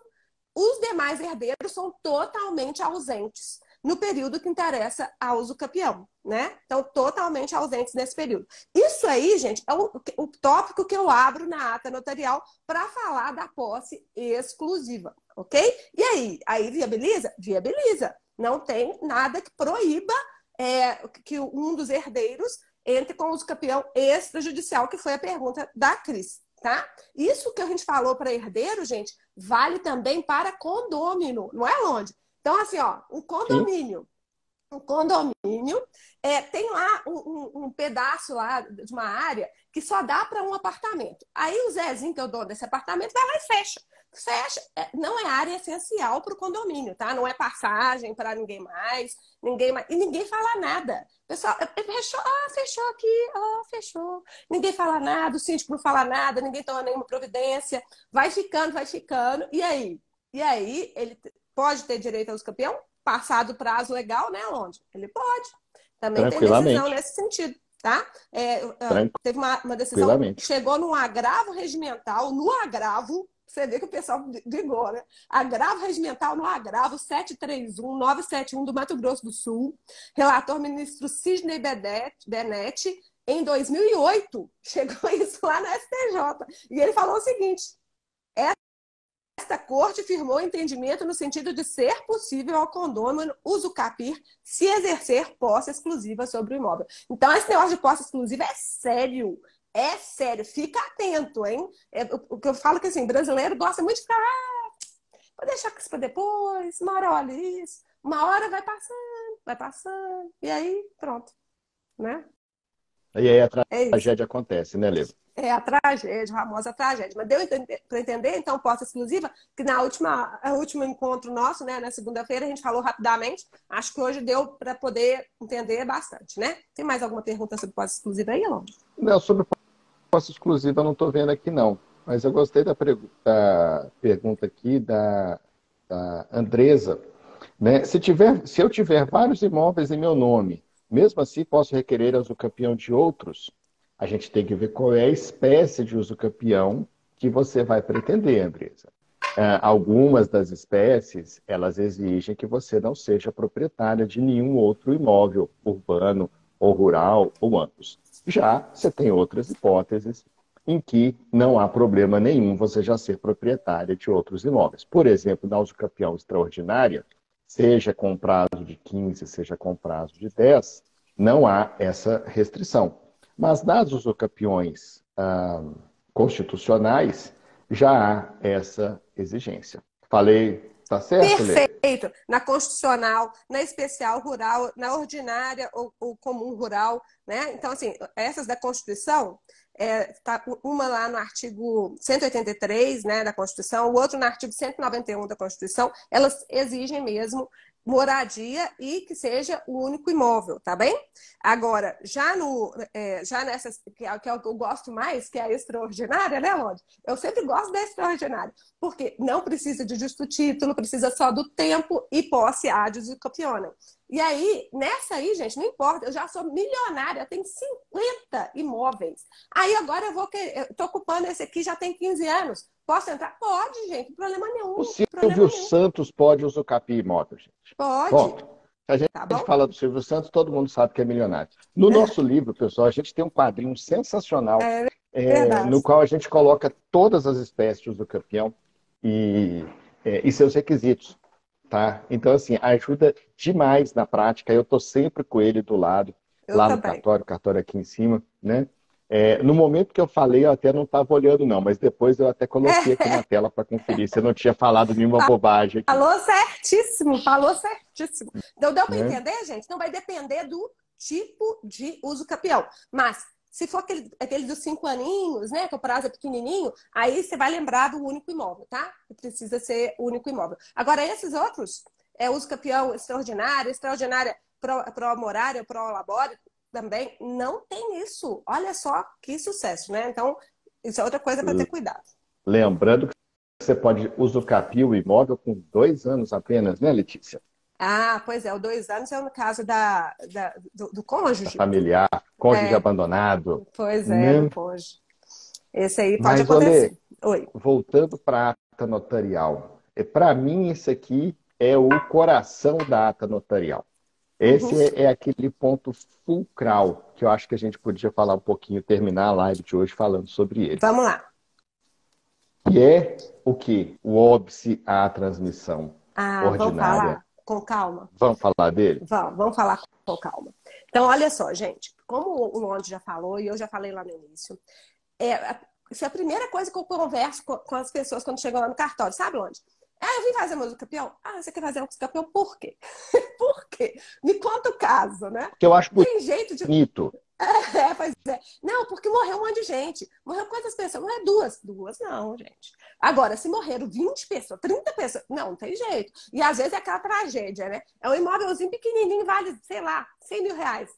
os demais herdeiros são totalmente ausentes no período que interessa ao usucapião, né? Então, totalmente ausentes nesse período. Isso aí, gente, é o tópico que eu abro na ata notarial para falar da posse exclusiva, ok? E aí? Aí viabiliza? Viabiliza. Não tem nada que proíba que um dos herdeiros entre com o usucapião extrajudicial, que foi a pergunta da Cris. Tá? Isso que a gente falou para herdeiro, gente, vale também para condômino, não é longe. Então, assim, ó, Sim. um condomínio tem lá um pedaço lá de uma área que só dá para um apartamento. Aí o Zezinho, que é o dono desse apartamento, vai lá e fecha. Fecha. Não é área essencial para o condomínio, tá? Não é passagem para ninguém mais. E ninguém fala nada. Pessoal, fechou, fechou aqui, fechou. Ninguém fala nada, o síndico não fala nada, ninguém toma nenhuma providência. Vai ficando, vai ficando. E aí? E aí, ele pode ter direito aos campeão? Passado o prazo legal, né, Alonso? Ele pode. Também tem decisão Tranquilamente. nesse sentido, tá? Teve uma decisão que Tranquilamente. chegou num agravo regimental, no agravo, você vê que o pessoal ligou, né? Agravo regimental no agravo 731-971 do Mato Grosso do Sul. Relator ministro Sidney Benetti, em 2008. Chegou isso lá na STJ. E ele falou o seguinte: esta corte firmou entendimento no sentido de ser possível ao condômino usucapir se exercer posse exclusiva sobre o imóvel. Então, esse negócio de posse exclusiva é sério. É sério. Fica atento, hein? O que eu falo que, assim, brasileiro gosta muito de ficar... vou deixar isso para depois, uma hora olha isso. Uma hora vai passando. E aí, pronto. Né? E aí a É isso. tragédia acontece, né, Leva? É a tragédia, a famosa tragédia. Mas deu para entender, então, posse exclusiva, que na último encontro nosso, né, na segunda-feira, a gente falou rapidamente. Acho que hoje deu para poder entender bastante, né? Tem mais alguma pergunta sobre posse exclusiva aí, Alon? Não, sobre posse exclusiva eu não estou vendo aqui, não. Mas eu gostei da pergunta aqui da Andresa. Né? Se eu tiver vários imóveis em meu nome, mesmo assim posso requerer a usucapião de outros? A gente tem que ver qual é a espécie de usucapião que você vai pretender, Andresa. Algumas das espécies, elas exigem que você não seja proprietária de nenhum outro imóvel urbano ou rural ou ambos. Já você tem outras hipóteses em que não há problema nenhum você já ser proprietária de outros imóveis. Por exemplo, na usucapião extraordinária, seja com prazo de 15, seja com prazo de 10, não há essa restrição. Mas nas usucapiões constitucionais, já há essa exigência. Falei, tá certo, Perfeito. Lê? na constitucional, na especial rural, na ordinária ou comum rural, né? Então, assim, essas da Constituição, tá uma lá no artigo 183, né, da Constituição, o outro no artigo 191 da Constituição, elas exigem mesmo moradia e que seja o único imóvel, tá bem? Agora, já nessas, que é o que eu gosto mais, que é a extraordinária, né, Lodi? Eu sempre gosto da extraordinária, porque não precisa de justo título, precisa só do tempo e posse adis e campiona. E aí, nessa aí, gente, não importa, eu já sou milionária, eu tenho 50 imóveis. Aí agora eu tô ocupando esse aqui, já tem 15 anos. Posso entrar? Pode, gente, problema nenhum. O Problema Silvio nenhum. Santos pode usucapiar imóvel, gente. Pode, Ponto. Se a gente tá bom? fala do Silvio Santos, todo mundo sabe que é milionário. No nosso livro, pessoal, a gente tem um quadrinho sensacional, É verdade. no qual a gente coloca todas as espécies de usucapião e seus requisitos. Tá? Então, assim, ajuda demais na prática. Eu estou sempre com ele do lado, Eu lá no também. o cartório aqui em cima, né? No momento que eu falei, eu até não estava olhando, não, mas depois eu até coloquei aqui na tela para conferir se eu não tinha falado nenhuma bobagem aqui, Falou certíssimo, falou certíssimo. Então, deu para né? entender, gente? Não vai depender do tipo de uso capião. Mas, se for aquele dos 5 aninhos, né? Que o prazo é pequenininho, aí você vai lembrar do único imóvel, tá? Que precisa ser o único imóvel. Agora, esses outros, uso capião extraordinária pró-morária, pró-labore, também não tem isso. Olha só que sucesso, né? Então, isso é outra coisa para ter cuidado. Lembrando que você pode usucapiar o imóvel com 2 anos apenas, né, Letícia? Ah, pois é, o 2 anos é no caso do Da cônjuge. familiar, cônjuge É, abandonado, pois é, do né? cônjuge. Esse aí pode Mas, acontecer. olê, Oi. voltando para a ata notarial, para mim esse aqui é o coração da ata notarial. Uhum. Esse é aquele ponto fulcral que eu acho que a gente podia falar um pouquinho, terminar a live de hoje falando sobre ele. Vamos lá. E é o quê? O óbice à transmissão Ah, vamos ordinária. falar com calma? Vamos falar dele? Vamos falar com calma. Então, olha só, gente. Como o Londe já falou, e eu já falei lá no início, isso é a primeira coisa que eu converso com as pessoas quando chegam lá no cartório. Sabe onde? Ah, eu vim fazer música campeão. Ah, você quer fazer música campeão? Por quê? Por quê? Me conta o caso, né? Que eu acho Tem jeito de. bonito. Pois é. Não, porque morreu um monte de gente. Morreu quantas pessoas? Não é duas. Duas não, gente. Agora, se morreram 20 pessoas, 30 pessoas, não tem jeito. E às vezes é aquela tragédia, né? É um imóvelzinho pequenininho, vale, sei lá, 100 mil reais.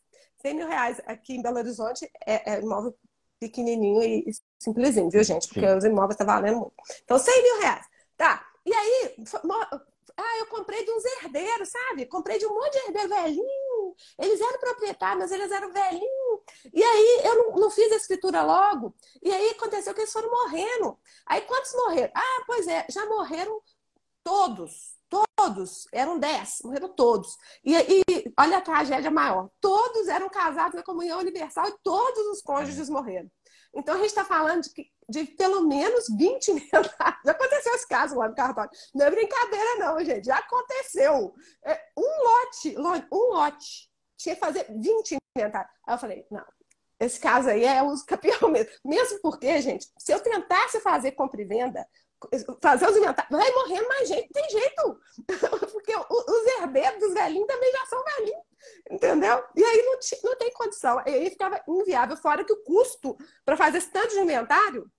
100 mil reais aqui em Belo Horizonte é imóvel pequenininho e simplesinho, viu, gente? Porque Sim. os imóveis estão valendo muito. Então, 100 mil reais. Tá. E aí, eu comprei de uns herdeiros, sabe? Comprei de um monte de herdeiro velhinho. Eles eram proprietários, mas eles eram velhinhos. E aí eu não fiz a escritura logo. E aí aconteceu que eles foram morrendo. Aí quantos morreram? Ah, pois é, já morreram todos. Todos, eram 10, morreram todos. E olha a tragédia maior. Todos eram casados na comunhão universal e todos os cônjuges morreram. Então a gente está falando de pelo menos 20 inventários. Já aconteceu esse caso lá no cartório. Não é brincadeira, não, gente. Já aconteceu. Um lote. Tinha que fazer 20 inventários. Aí eu falei, não, esse caso aí é uso campeão mesmo. Mesmo porque, gente, se eu tentasse fazer compra e venda, fazer os inventários, vai morrendo mais gente, tem jeito. Porque os herdeiros dos velhinhos também já são velhinhos, entendeu? E aí não tem condição. Aí ficava inviável, fora que o custo para fazer esse tanto de inventário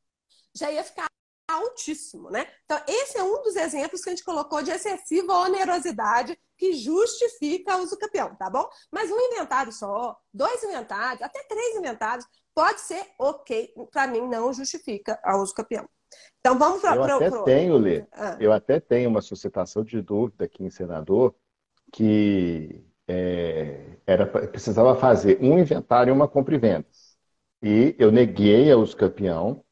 já ia ficar altíssimo, né? Então, esse é um dos exemplos que a gente colocou de excessiva onerosidade que justifica o uso campeão, tá bom? Mas um inventário só, 2 inventários, até 3 inventários, pode ser ok. Para mim, não justifica o uso campeão. Então, vamos para Lê, eu até tenho uma suscitação de dúvida aqui em senador que precisava fazer um inventário e uma compra e venda. E eu neguei a uso campeão.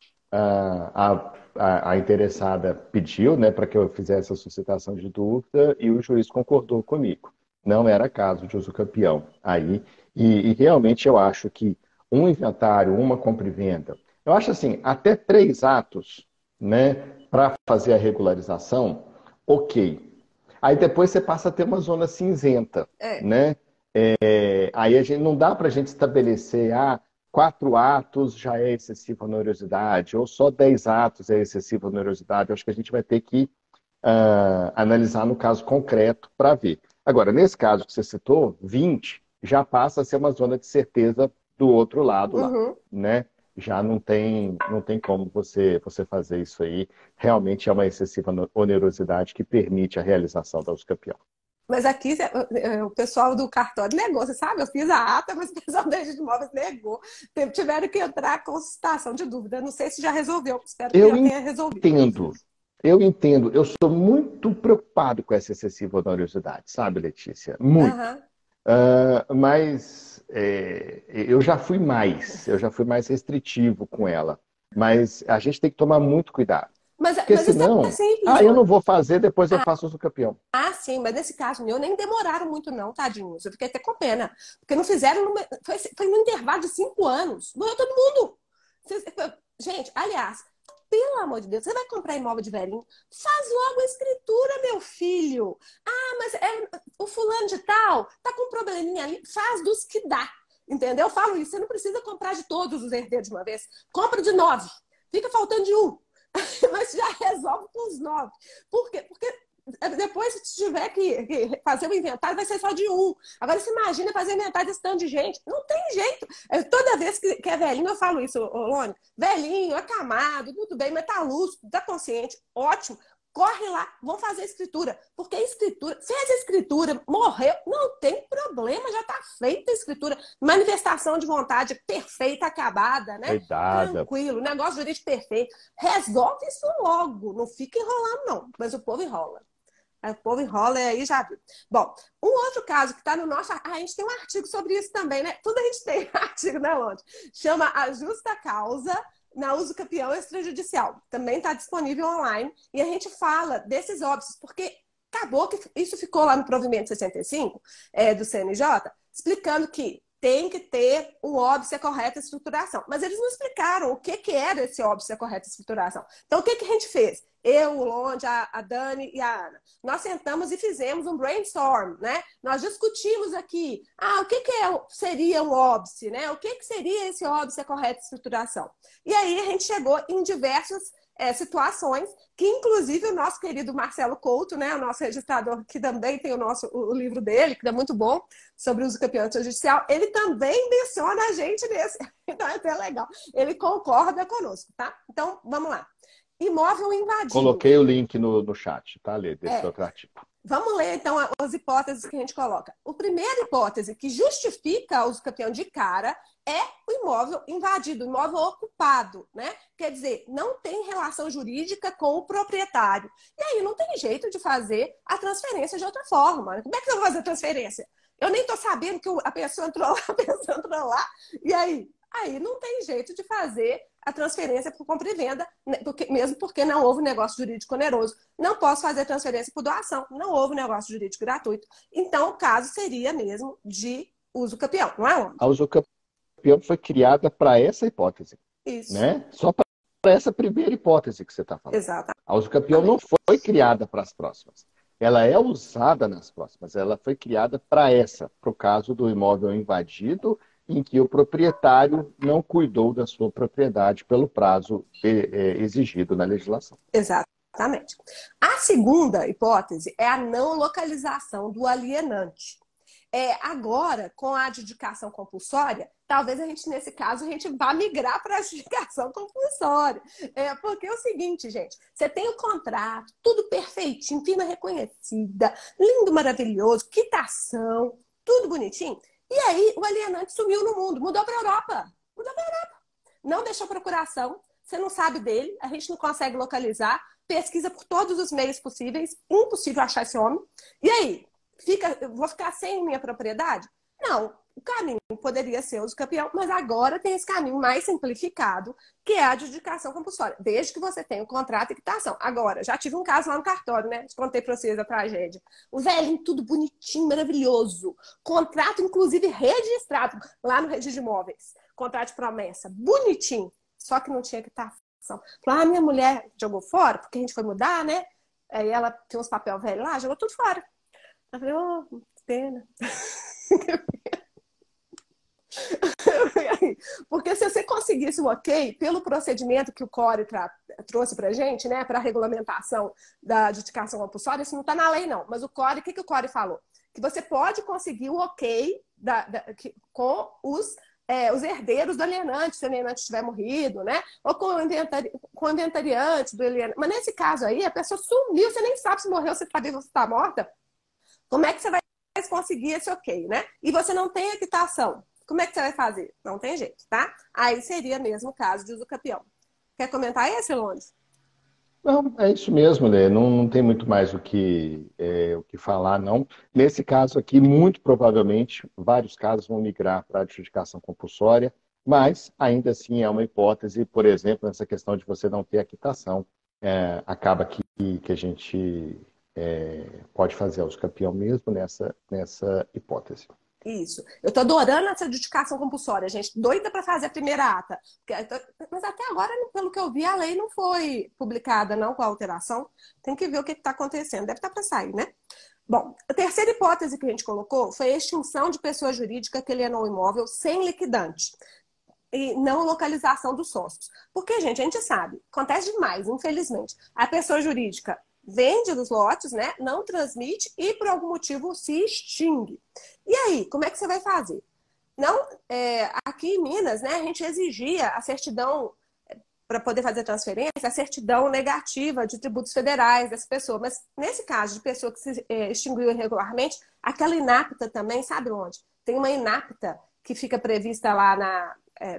A interessada pediu, né, para que eu fizesse a suscitação de dúvida e o juiz concordou comigo. Não era caso de uso campeão aí. E realmente eu acho que um inventário, uma compra e venda, eu acho assim, até 3 atos, né, para fazer a regularização, ok. Aí depois você passa a ter uma zona cinzenta, né? Aí a gente, não dá para a gente estabelecer, 4 atos já é excessiva onerosidade, ou só 10 atos é excessiva onerosidade. Eu acho que a gente vai ter que analisar no caso concreto para ver. Agora, nesse caso que você citou, 20 já passa a ser uma zona de certeza do outro lado lá, Uhum. né? Já não tem como você fazer isso aí. Realmente é uma excessiva onerosidade que permite a realização da uso campeão. Mas aqui o pessoal do cartório negou, você sabe? Eu fiz a ata, mas o pessoal da Rede de Imóveis negou. Tiveram que entrar com consultação de dúvida. Não sei se já resolveu, espero que Eu já tenha resolvido. entendo, eu entendo. Eu sou muito preocupado com essa excessiva onerosidade, sabe, Letícia? Muito. Aham. Mas eu já fui mais restritivo com ela. Mas a gente tem que tomar muito cuidado. Porque Mas isso é senão, simples, eu não Rony. vou fazer, depois eu faço uso campeão. Ah, sim, mas nesse caso meu nem demoraram muito, não, tadinhos. Eu fiquei até com pena. Porque não fizeram. Foi no intervalo de 5 anos. Morreu todo mundo. Gente, aliás, pelo amor de Deus, você vai comprar imóvel de velhinho? Faz logo a escritura, meu filho. Ah, mas o fulano de tal tá com um probleminha ali. Faz dos que dá. Entendeu? Eu falo isso. Você não precisa comprar de todos os herdeiros de uma vez. Compra de 9. Fica faltando de um. Mas já resolve com os 9. Por quê? Porque depois, se tiver que fazer o inventário, vai ser só de um. Agora, você imagina fazer inventário desse tanto de gente. Não tem jeito. Toda vez que é velhinho, eu falo isso, Lônia. Velhinho, acamado, tudo bem, mas tá lúcido, tá consciente, ótimo. Corre lá, vão fazer a escritura. Porque a escritura, fez a escritura, morreu, não tem problema, já está feita a escritura. Manifestação de vontade perfeita, acabada, né? Cuidado. Tranquilo, negócio jurídico perfeito. Resolve isso logo, não fica enrolando, não. Mas o povo enrola. Aí o povo enrola e aí já viu. Bom, um outro caso que está no nosso. A gente tem um artigo sobre isso também, né? Tudo a gente tem artigo, né, Londres? Chama A Justa Causa na Uso Campeão Extrajudicial. Também está disponível online. E a gente fala desses óbitos, porque acabou que isso ficou lá no provimento 65 do CNJ, explicando que tem que ter um óbice a correta estruturação. Mas eles não explicaram o que era esse óbice a correta estruturação. Então, o que a gente fez? Eu, o Londe, a Dani e a Ana. Nós sentamos e fizemos um brainstorm, né? Nós discutimos aqui, o que seria um óbice, né? O que seria esse óbice a correta estruturação? E aí a gente chegou em diversas situações que, inclusive, o nosso querido Marcelo Couto, né, o nosso registrador, que também tem o livro dele, que é muito bom, sobre o uso campeão judicial, ele também menciona a gente nesse. Então é até legal. Ele concorda conosco, tá? Então, vamos lá. Imóvel invadido. Coloquei o link no chat, tá, Lê, desse outro artigo. Vamos ler, então, as hipóteses que a gente coloca. A primeira hipótese que justifica o uso campeão de cara é o imóvel invadido, o imóvel ocupado, né? Quer dizer, não tem relação jurídica com o proprietário. E aí não tem jeito de fazer a transferência de outra forma. Como é que eu vou fazer a transferência? Eu nem estou sabendo que a pessoa entrou lá, a pessoa entrou lá. E aí? Aí não tem jeito de fazer a transferência por compra e venda, mesmo porque não houve negócio jurídico oneroso. Não posso fazer transferência por doação, não houve negócio jurídico gratuito. Então, o caso seria mesmo de uso campeão, não é? A uso campeão foi criada para essa hipótese. Isso. Né? Só para essa primeira hipótese que você está falando. Exato. A uso campeão não foi criada para as próximas. Ela é usada nas próximas. Ela foi criada para o caso do imóvel invadido, em que o proprietário não cuidou da sua propriedade pelo prazo exigido na legislação. Exatamente. A segunda hipótese é a não localização do alienante. Agora, com a adjudicação compulsória, talvez nesse caso, a gente vá migrar para a adjudicação compulsória. Porque é o seguinte, gente, você tem o contrato, tudo perfeitinho, firma reconhecida, lindo, maravilhoso, quitação, tudo bonitinho. E aí, o alienante sumiu no mundo, mudou para a Europa. Mudou para a Europa. Não deixou procuração, você não sabe dele, a gente não consegue localizar, pesquisa por todos os meios possíveis, impossível achar esse homem. E aí? Vou ficar sem minha propriedade? Não. O caminho poderia ser o uso campeão, mas agora tem esse caminho mais simplificado, que é a adjudicação compulsória, desde que você tenha o contrato e quitação. Agora, já tive um caso lá no cartório, né? Contei para vocês a tragédia. O velhinho, tudo bonitinho, maravilhoso. Contrato, inclusive, registrado lá no Registro de Imóveis. Contrato de promessa, bonitinho. Só que não tinha quitação. Falei, minha mulher jogou fora, porque a gente foi mudar, né? Aí ela tinha uns papel velho lá, jogou tudo fora. Eu falei, que pena. ok. Porque se você conseguisse o ok, pelo procedimento que o CORE trouxe para a gente, né, para a regulamentação da adjudicação compulsória, isso não está na lei, não. Mas o CORE, o que o CORE falou? Que você pode conseguir o ok com os herdeiros do alienante, se o alienante tiver morrido, né? Ou com o inventariante do alienante. Mas nesse caso aí, a pessoa sumiu, você nem sabe se morreu, se está viva ou se está morta. Como é que você vai conseguir esse ok, né? E você não tem a quitação. Como é que você vai fazer? Não tem jeito, tá? Aí seria mesmo o caso de uso capião. Quer comentar esse, Londres? Não, é isso mesmo, né? Não tem muito mais o que falar, não. Nesse caso aqui, muito provavelmente, vários casos vão migrar para a adjudicação compulsória, mas ainda assim é uma hipótese, por exemplo, nessa questão de você não ter a quitação, acaba que a gente pode fazer uso campeão mesmo nessa hipótese. Isso. Eu tô adorando essa adjudicação compulsória, gente. Doida para fazer a primeira ata. Mas até agora, pelo que eu vi, a lei não foi publicada, não, com a alteração. Tem que ver o que está acontecendo. Deve estar para sair, né? Bom, a terceira hipótese que a gente colocou foi a extinção de pessoa jurídica que alienou o imóvel sem liquidante e não localização dos sócios. Porque, gente, a gente sabe, acontece demais, infelizmente. A pessoa jurídica vende os lotes, né? Não transmite e por algum motivo se extingue. E aí, como é que você vai fazer? Não, aqui em Minas, né, a gente exigia a certidão para poder fazer transferência, a certidão negativa de tributos federais dessa pessoa. Mas nesse caso de pessoa que se extinguiu irregularmente, aquela inapta também, sabe onde? Tem uma inapta que fica prevista lá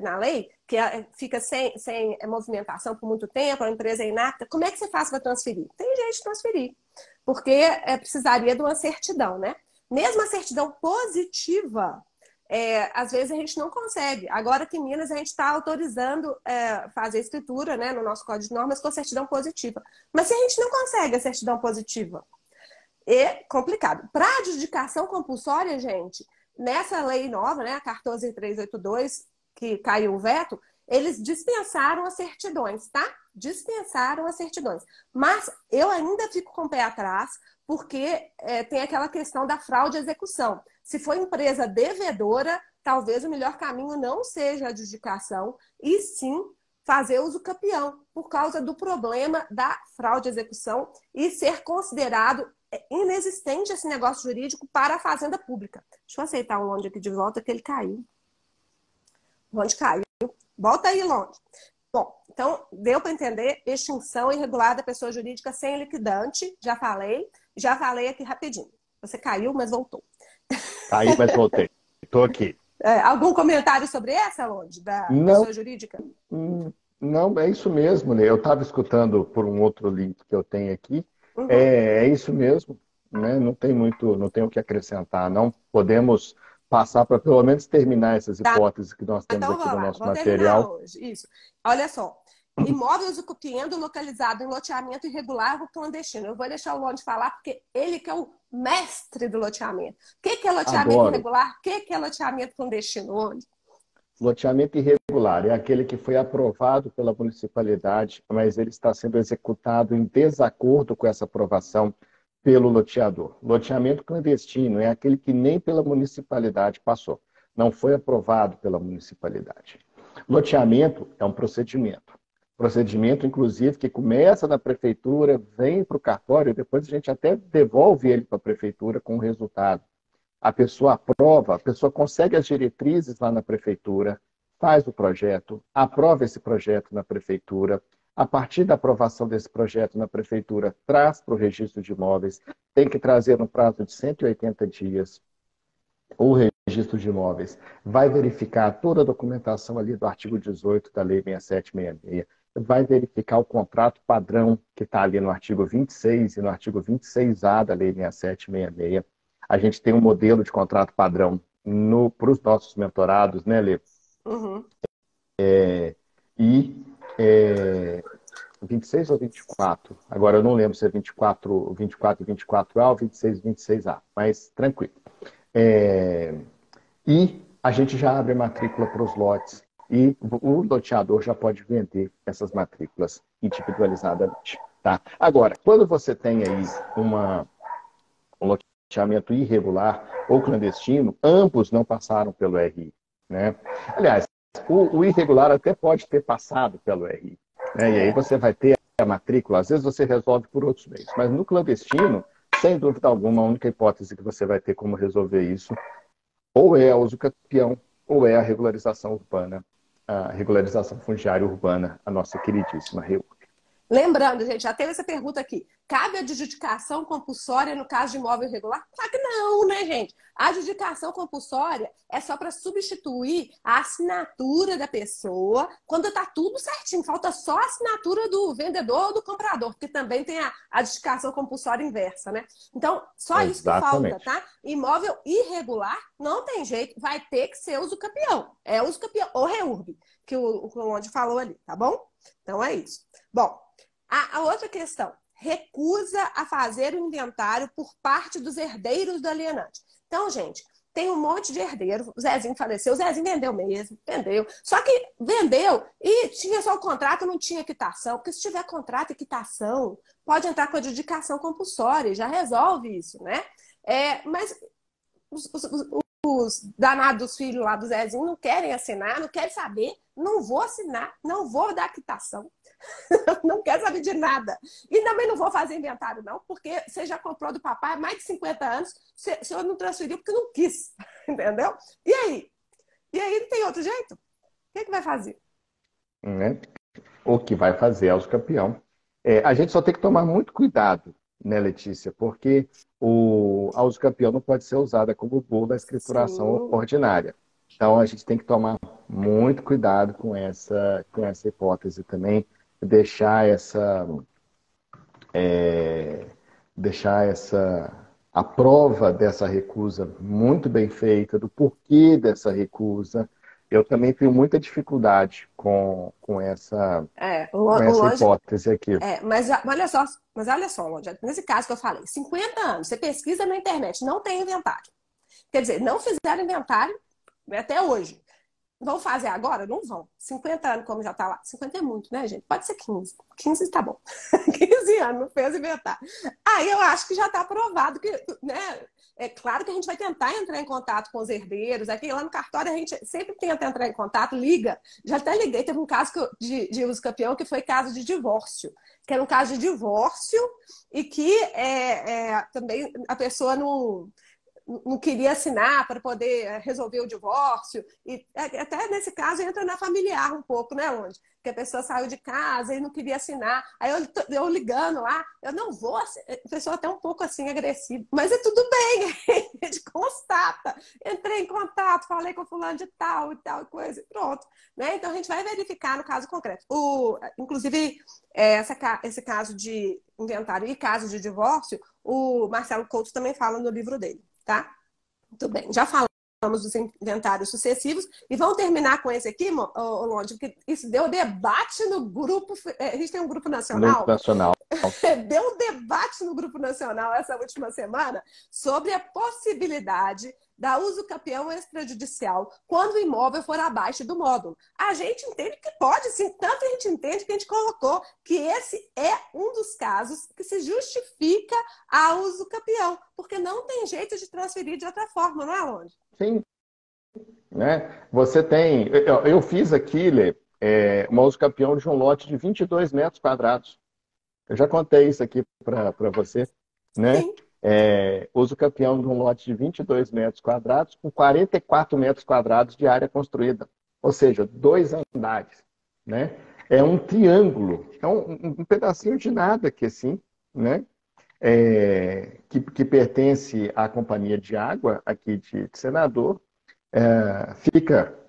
na lei, que fica sem movimentação por muito tempo, a empresa é inapta. Como é que você faz para transferir? Tem jeito de transferir, porque precisaria de uma certidão, né? Mesmo a certidão positiva, às vezes a gente não consegue. Agora que em Minas a gente está autorizando fazer escritura, né, no nosso Código de Normas com certidão positiva. Mas se a gente não consegue a certidão positiva, é complicado. Para adjudicação compulsória, gente, nessa lei nova, né, a 14.382, que caiu o veto, eles dispensaram as certidões, tá? Dispensaram as certidões. Mas eu ainda fico com o pé atrás, porque tem aquela questão da fraude à execução. Se for empresa devedora, talvez o melhor caminho não seja a adjudicação, e sim fazer uso capião, por causa do problema da fraude à execução e ser considerado inexistente esse negócio jurídico para a fazenda pública. Deixa eu aceitar o Londe aqui de volta, que ele caiu. O Londe caiu. Volta aí, Londe. Bom, então deu para entender extinção irregular da pessoa jurídica sem liquidante. Já falei aqui rapidinho. Você caiu, mas voltou. Caí, mas voltei. Estou aqui. Algum comentário sobre essa, Londe, da pessoa jurídica? Não, é isso mesmo, né? Eu estava escutando por um outro link que eu tenho aqui. Uhum. É isso mesmo, né? Não tem o que acrescentar. Não podemos passar para pelo menos terminar essas hipóteses que nós temos aqui no nosso material. Hoje. Isso. Olha só. Imóvel usucapiendo localizado em loteamento irregular ou clandestino. Eu vou deixar o Londe falar, porque ele que é o mestre do loteamento. O que é loteamento irregular? O que é loteamento clandestino, Londe? Loteamento irregular é aquele que foi aprovado pela municipalidade, mas ele está sendo executado em desacordo com essa aprovação pelo loteador. Loteamento clandestino é aquele que nem pela municipalidade passou, não foi aprovado pela municipalidade. Loteamento é um procedimento. Procedimento, inclusive, que começa na prefeitura, vem para o cartório, e depois a gente até devolve ele para a prefeitura com o resultado. A pessoa aprova, a pessoa consegue as diretrizes lá na prefeitura, faz o projeto, aprova esse projeto na prefeitura. A partir da aprovação desse projeto na prefeitura, traz para o registro de imóveis, tem que trazer no prazo de 180 dias o registro de imóveis. Vai verificar toda a documentação ali do artigo 18 da Lei 6766. Vai verificar o contrato padrão que está ali no artigo 26 e no artigo 26A da Lei 6766. A gente tem um modelo de contrato padrão para os nossos mentorados, né, Lê? Uhum. 26 ou 24? Agora eu não lembro se é 24 e 24A ou 26 e 26A, mas tranquilo. E a gente já abre matrícula para os lotes e o loteador já pode vender essas matrículas individualizadamente. Tá? Agora, quando você tem aí um loteamento irregular ou clandestino, ambos não passaram pelo RI. Né? Aliás, o irregular até pode ter passado pelo RI, né? E aí você vai ter a matrícula, às vezes você resolve por outros meios. Mas no clandestino, sem dúvida alguma, a única hipótese que você vai ter como resolver isso ou é a usucapião, ou é a regularização urbana, a regularização fundiária urbana, a nossa queridíssima REURB. Lembrando, gente, já teve essa pergunta aqui. Cabe adjudicação compulsória no caso de imóvel irregular? Claro que não, né, gente? A adjudicação compulsória é só para substituir a assinatura da pessoa quando está tudo certinho. Falta só a assinatura do vendedor ou do comprador, porque também tem a adjudicação compulsória inversa, né? Então, só isso que falta, Exatamente. tá? Imóvel irregular não tem jeito, vai ter que ser usucapião. É usucapião ou REURB, que o Conde falou ali, tá bom? Então é isso. Bom, a outra questão, recusa a fazer o inventário por parte dos herdeiros do alienante. Então, gente, tem um monte de herdeiro. O Zezinho faleceu, o Zezinho vendeu mesmo, vendeu. Só que vendeu e tinha só o contrato, não tinha quitação. Porque se tiver contrato e quitação, pode entrar com adjudicação compulsória, já resolve isso, né? Mas os danados filhos lá do Zezinho não querem assinar, não querem saber, não vou assinar, não vou dar quitação. Não quero saber de nada. E também não vou fazer inventário, não, porque você já comprou do papai há mais de 50 anos, o senhor não transferiu porque não quis. Entendeu? E aí? E aí não tem outro jeito? O que vai fazer? Né? O que vai fazer é o campeão. A gente só tem que tomar muito cuidado, né, Letícia? Porque a usucapião não pode ser usada como bolo da escrituração Sim. ordinária. Então, a gente tem que tomar muito cuidado com essa hipótese também, deixar a prova dessa recusa muito bem feita, do porquê dessa recusa. Eu também tenho muita dificuldade com essa Longe. hipótese aqui. Mas olha só, Longe, nesse caso que eu falei, 50 anos, você pesquisa na internet, não tem inventário. Quer dizer, não fizeram inventário até hoje. Vão fazer agora? Não vão. 50 anos, como já está lá. 50 é muito, né, gente? Pode ser 15. 15 tá bom. 15 anos, não fez inventar. Aí eu acho que já está aprovado que, né? É claro que a gente vai tentar entrar em contato com os herdeiros. Aqui lá no cartório a gente sempre tenta entrar em contato, liga. Já até liguei, teve um caso de uso campeão que foi caso de divórcio. Que era um caso de divórcio e que também a pessoa não queria assinar para poder resolver o divórcio. E até nesse caso entra na familiar um pouco, né, onde? Que a pessoa saiu de casa e não queria assinar. Aí eu ligando lá, eu não vou assinar. A pessoa até um pouco assim agressiva. Mas é tudo bem, a gente constata. Entrei em contato, falei com fulano de tal e tal coisa, e pronto. Né? Então a gente vai verificar no caso concreto. Inclusive, esse caso de inventário e caso de divórcio, o Marcelo Couto também fala no livro dele. Tá? Muito bem. Já falamos dos inventários sucessivos e vamos terminar com esse aqui, Longe, porque isso deu debate no grupo. A gente tem um grupo nacional. Deu um debate no grupo nacional essa última semana sobre a possibilidade da usucapião extrajudicial quando o imóvel for abaixo do módulo. A gente entende que pode, sim. Tanto a gente entende que a gente colocou que esse é um dos casos que se justifica a usucapião, porque não tem jeito de transferir de outra forma, não é, Longe? Sim. Né? Você tem... Eu fiz aqui, Lê, uma usucapião de um lote de 22 metros quadrados. Eu já contei isso aqui para você, né? Sim. Usucapião de um lote de 22 metros quadrados com 44 metros quadrados de área construída. Ou seja, 2 andares, né? É um triângulo, é um pedacinho de nada aqui assim, né? Que pertence à companhia de água aqui de Senador.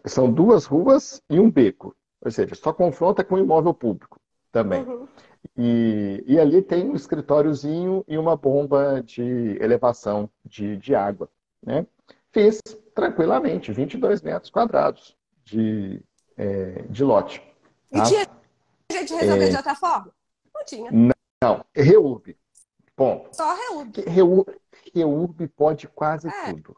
São 2 ruas e um beco. Ou seja, só confronta com o imóvel público também. Uhum. E ali tem um escritóriozinho e uma bomba de elevação de água, né? Fiz tranquilamente 22 metros quadrados de lote. E Tá? tinha jeito de resolver de outra forma? Não tinha. Não, REURB, ponto. Só REURB. REURB pode quase tudo.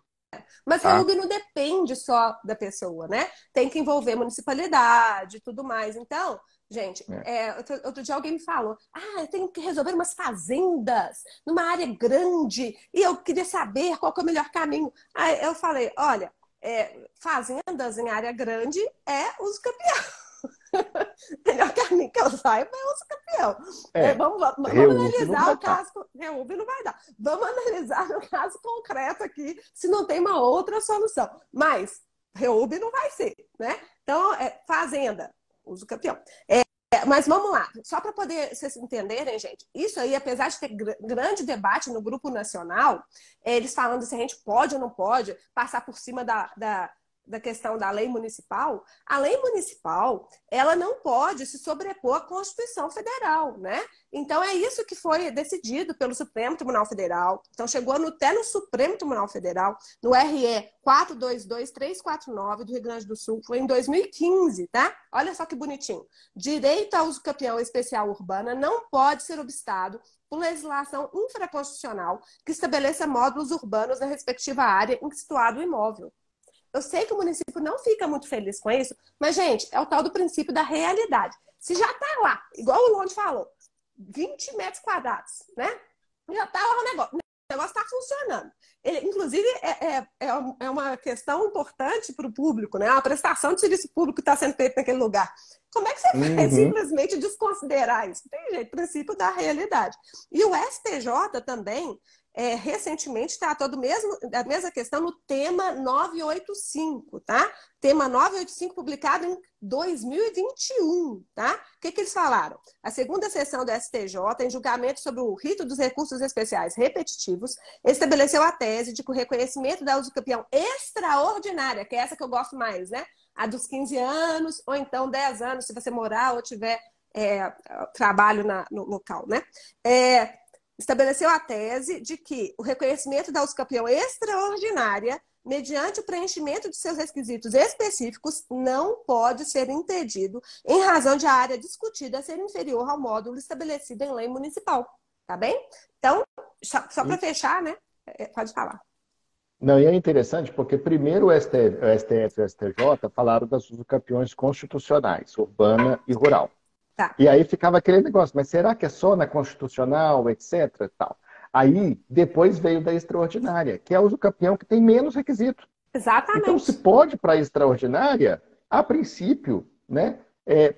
Mas Tá? REURB não depende só da pessoa, né? Tem que envolver municipalidade e tudo mais. Então, gente, outro dia alguém me falou: eu tenho que resolver umas fazendas numa área grande e eu queria saber qual que é o melhor caminho. Aí eu falei: olha, fazendas em área grande é uso capião. Melhor caminho que eu saiba é uso capião. Vamos analisar o caso. Reúbe não vai dar. Vamos analisar o caso concreto aqui, se não tem uma outra solução. Mas reúbe não vai ser, né? Então, fazenda, uso capião. Mas vamos lá, só para poder vocês entenderem, gente, isso aí, apesar de ter grande debate no grupo nacional, eles falando se a gente pode ou não pode passar por cima da questão da lei municipal, a lei municipal, ela não pode se sobrepor à Constituição Federal, né? Então, é isso que foi decidido pelo Supremo Tribunal Federal. Então, chegou até no Supremo Tribunal Federal, no RE 422349 do Rio Grande do Sul, foi em 2015, tá? Olha só que bonitinho. Direito ao uso capião especial urbana não pode ser obstado por legislação infraconstitucional que estabeleça módulos urbanos na respectiva área em que situado o imóvel. Eu sei que o município não fica muito feliz com isso, mas, gente, é o tal do princípio da realidade. Se já está lá, igual o Londe falou, 20 metros quadrados, né? Já está lá o negócio está funcionando. Inclusive, é uma questão importante para o público, né? A prestação de serviço público está sendo feita naquele lugar. Como é que você vai simplesmente desconsiderar isso? Tem jeito, princípio da realidade. E o STJ também, recentemente, tratou da mesma questão no tema 985, tá? Tema 985, publicado em 2021, tá? O que eles falaram? A segunda sessão do STJ, em julgamento sobre o rito dos recursos especiais repetitivos, estabeleceu a tese de que o reconhecimento da usucapião extraordinária, que é essa que eu gosto mais, né? A dos 15 anos, ou então 10 anos, se você morar ou tiver trabalho no local, né? Estabeleceu a tese de que o reconhecimento da usucapião extraordinária, mediante o preenchimento de seus requisitos específicos, não pode ser impedido em razão de a área discutida ser inferior ao módulo estabelecido em lei municipal. Tá bem? Então, só para fechar, né? Pode falar. Não, e é interessante porque primeiro o STF e o STJ falaram das usucapiões constitucionais, urbana e rural. Tá. E aí ficava aquele negócio, mas será que é só na constitucional, etc. Tal. Aí, depois veio da extraordinária, que é o usucapião que tem menos requisito. Exatamente. Então, se pode para a extraordinária, a princípio, né,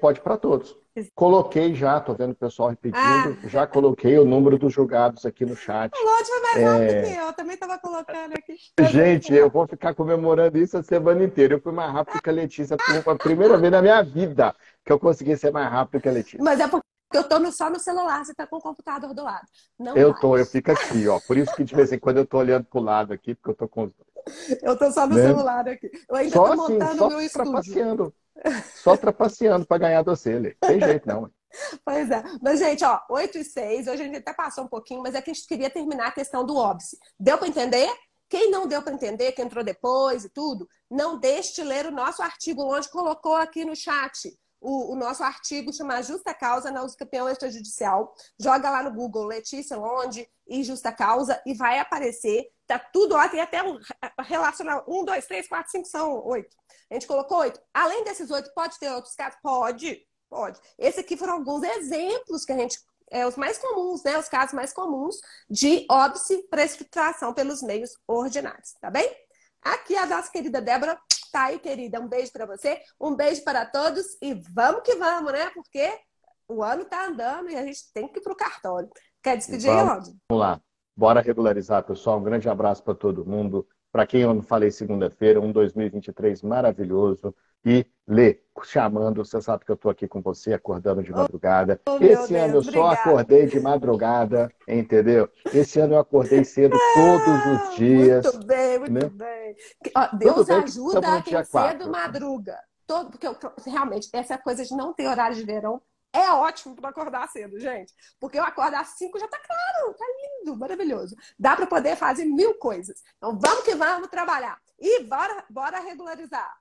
pode para todos. Coloquei já, tô vendo o pessoal repetindo, já coloquei o número dos julgados aqui no chat. O Lorde foi mais rápido que eu também estava colocando aqui. Gente, eu vou ficar comemorando isso a semana inteira. Eu fui mais rápido que a Letícia, foi a primeira vez na minha vida que eu consegui ser mais rápido que a Letícia. Mas é porque eu tô só no celular, você tá com o computador do lado. Não eu fico aqui, ó. Por isso que de vez em quando eu tô olhando pro lado aqui, porque eu tô com os dois. Eu tô só no celular aqui. Eu ainda tô montando o meu estúdio. Só trapaceando para ganhar doce. Não tem jeito, não. Pois é. Mas, gente, ó, 8:06, hoje a gente até passou um pouquinho, mas é que a gente queria terminar a questão do óbice. Deu para entender? Quem não deu para entender, que entrou depois e tudo, não deixe de ler o nosso artigo, onde colocou aqui no chat o nosso artigo chamado Justa Causa na Usucapião Extrajudicial. Joga lá no Google Letícia Londe e Justa Causa e vai aparecer. Tá tudo lá, tem até relacionar 1, 2, 3, 4, 5, são 8. A gente colocou 8. Além desses 8, pode ter outros casos? Pode. Esse aqui foram alguns exemplos que a gente... os mais comuns, né? Os casos mais comuns de óbice para exfiltração pelos meios ordinários, tá bem? Aqui a nossa querida Débora tá aí, querida. Um beijo para você, um beijo para todos e vamos que vamos, né? Porque o ano tá andando e a gente tem que ir pro cartório. Quer despedir, Lorde? Vamos lá. Bora regularizar, pessoal. Um grande abraço para todo mundo. Para quem eu não falei segunda-feira, um 2023 maravilhoso. E Lê, chamando, você sabe que eu estou aqui com você, acordando de madrugada. Esse ano eu só acordei de madrugada, entendeu? Esse ano eu acordei cedo todos os dias. Muito bem, muito bem. Ó, Deus ajuda a quem cedo madruga. Porque realmente, essa coisa de não ter horário de verão é ótimo para acordar cedo, gente. Porque eu acordo às 5 já tá claro, tá lindo, maravilhoso. Dá para poder fazer 1000 coisas. Então vamos que vamos trabalhar. E bora regularizar.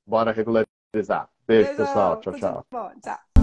Bora regularizar. Beijo, pessoal. Tchau, tchau. Bom, tchau.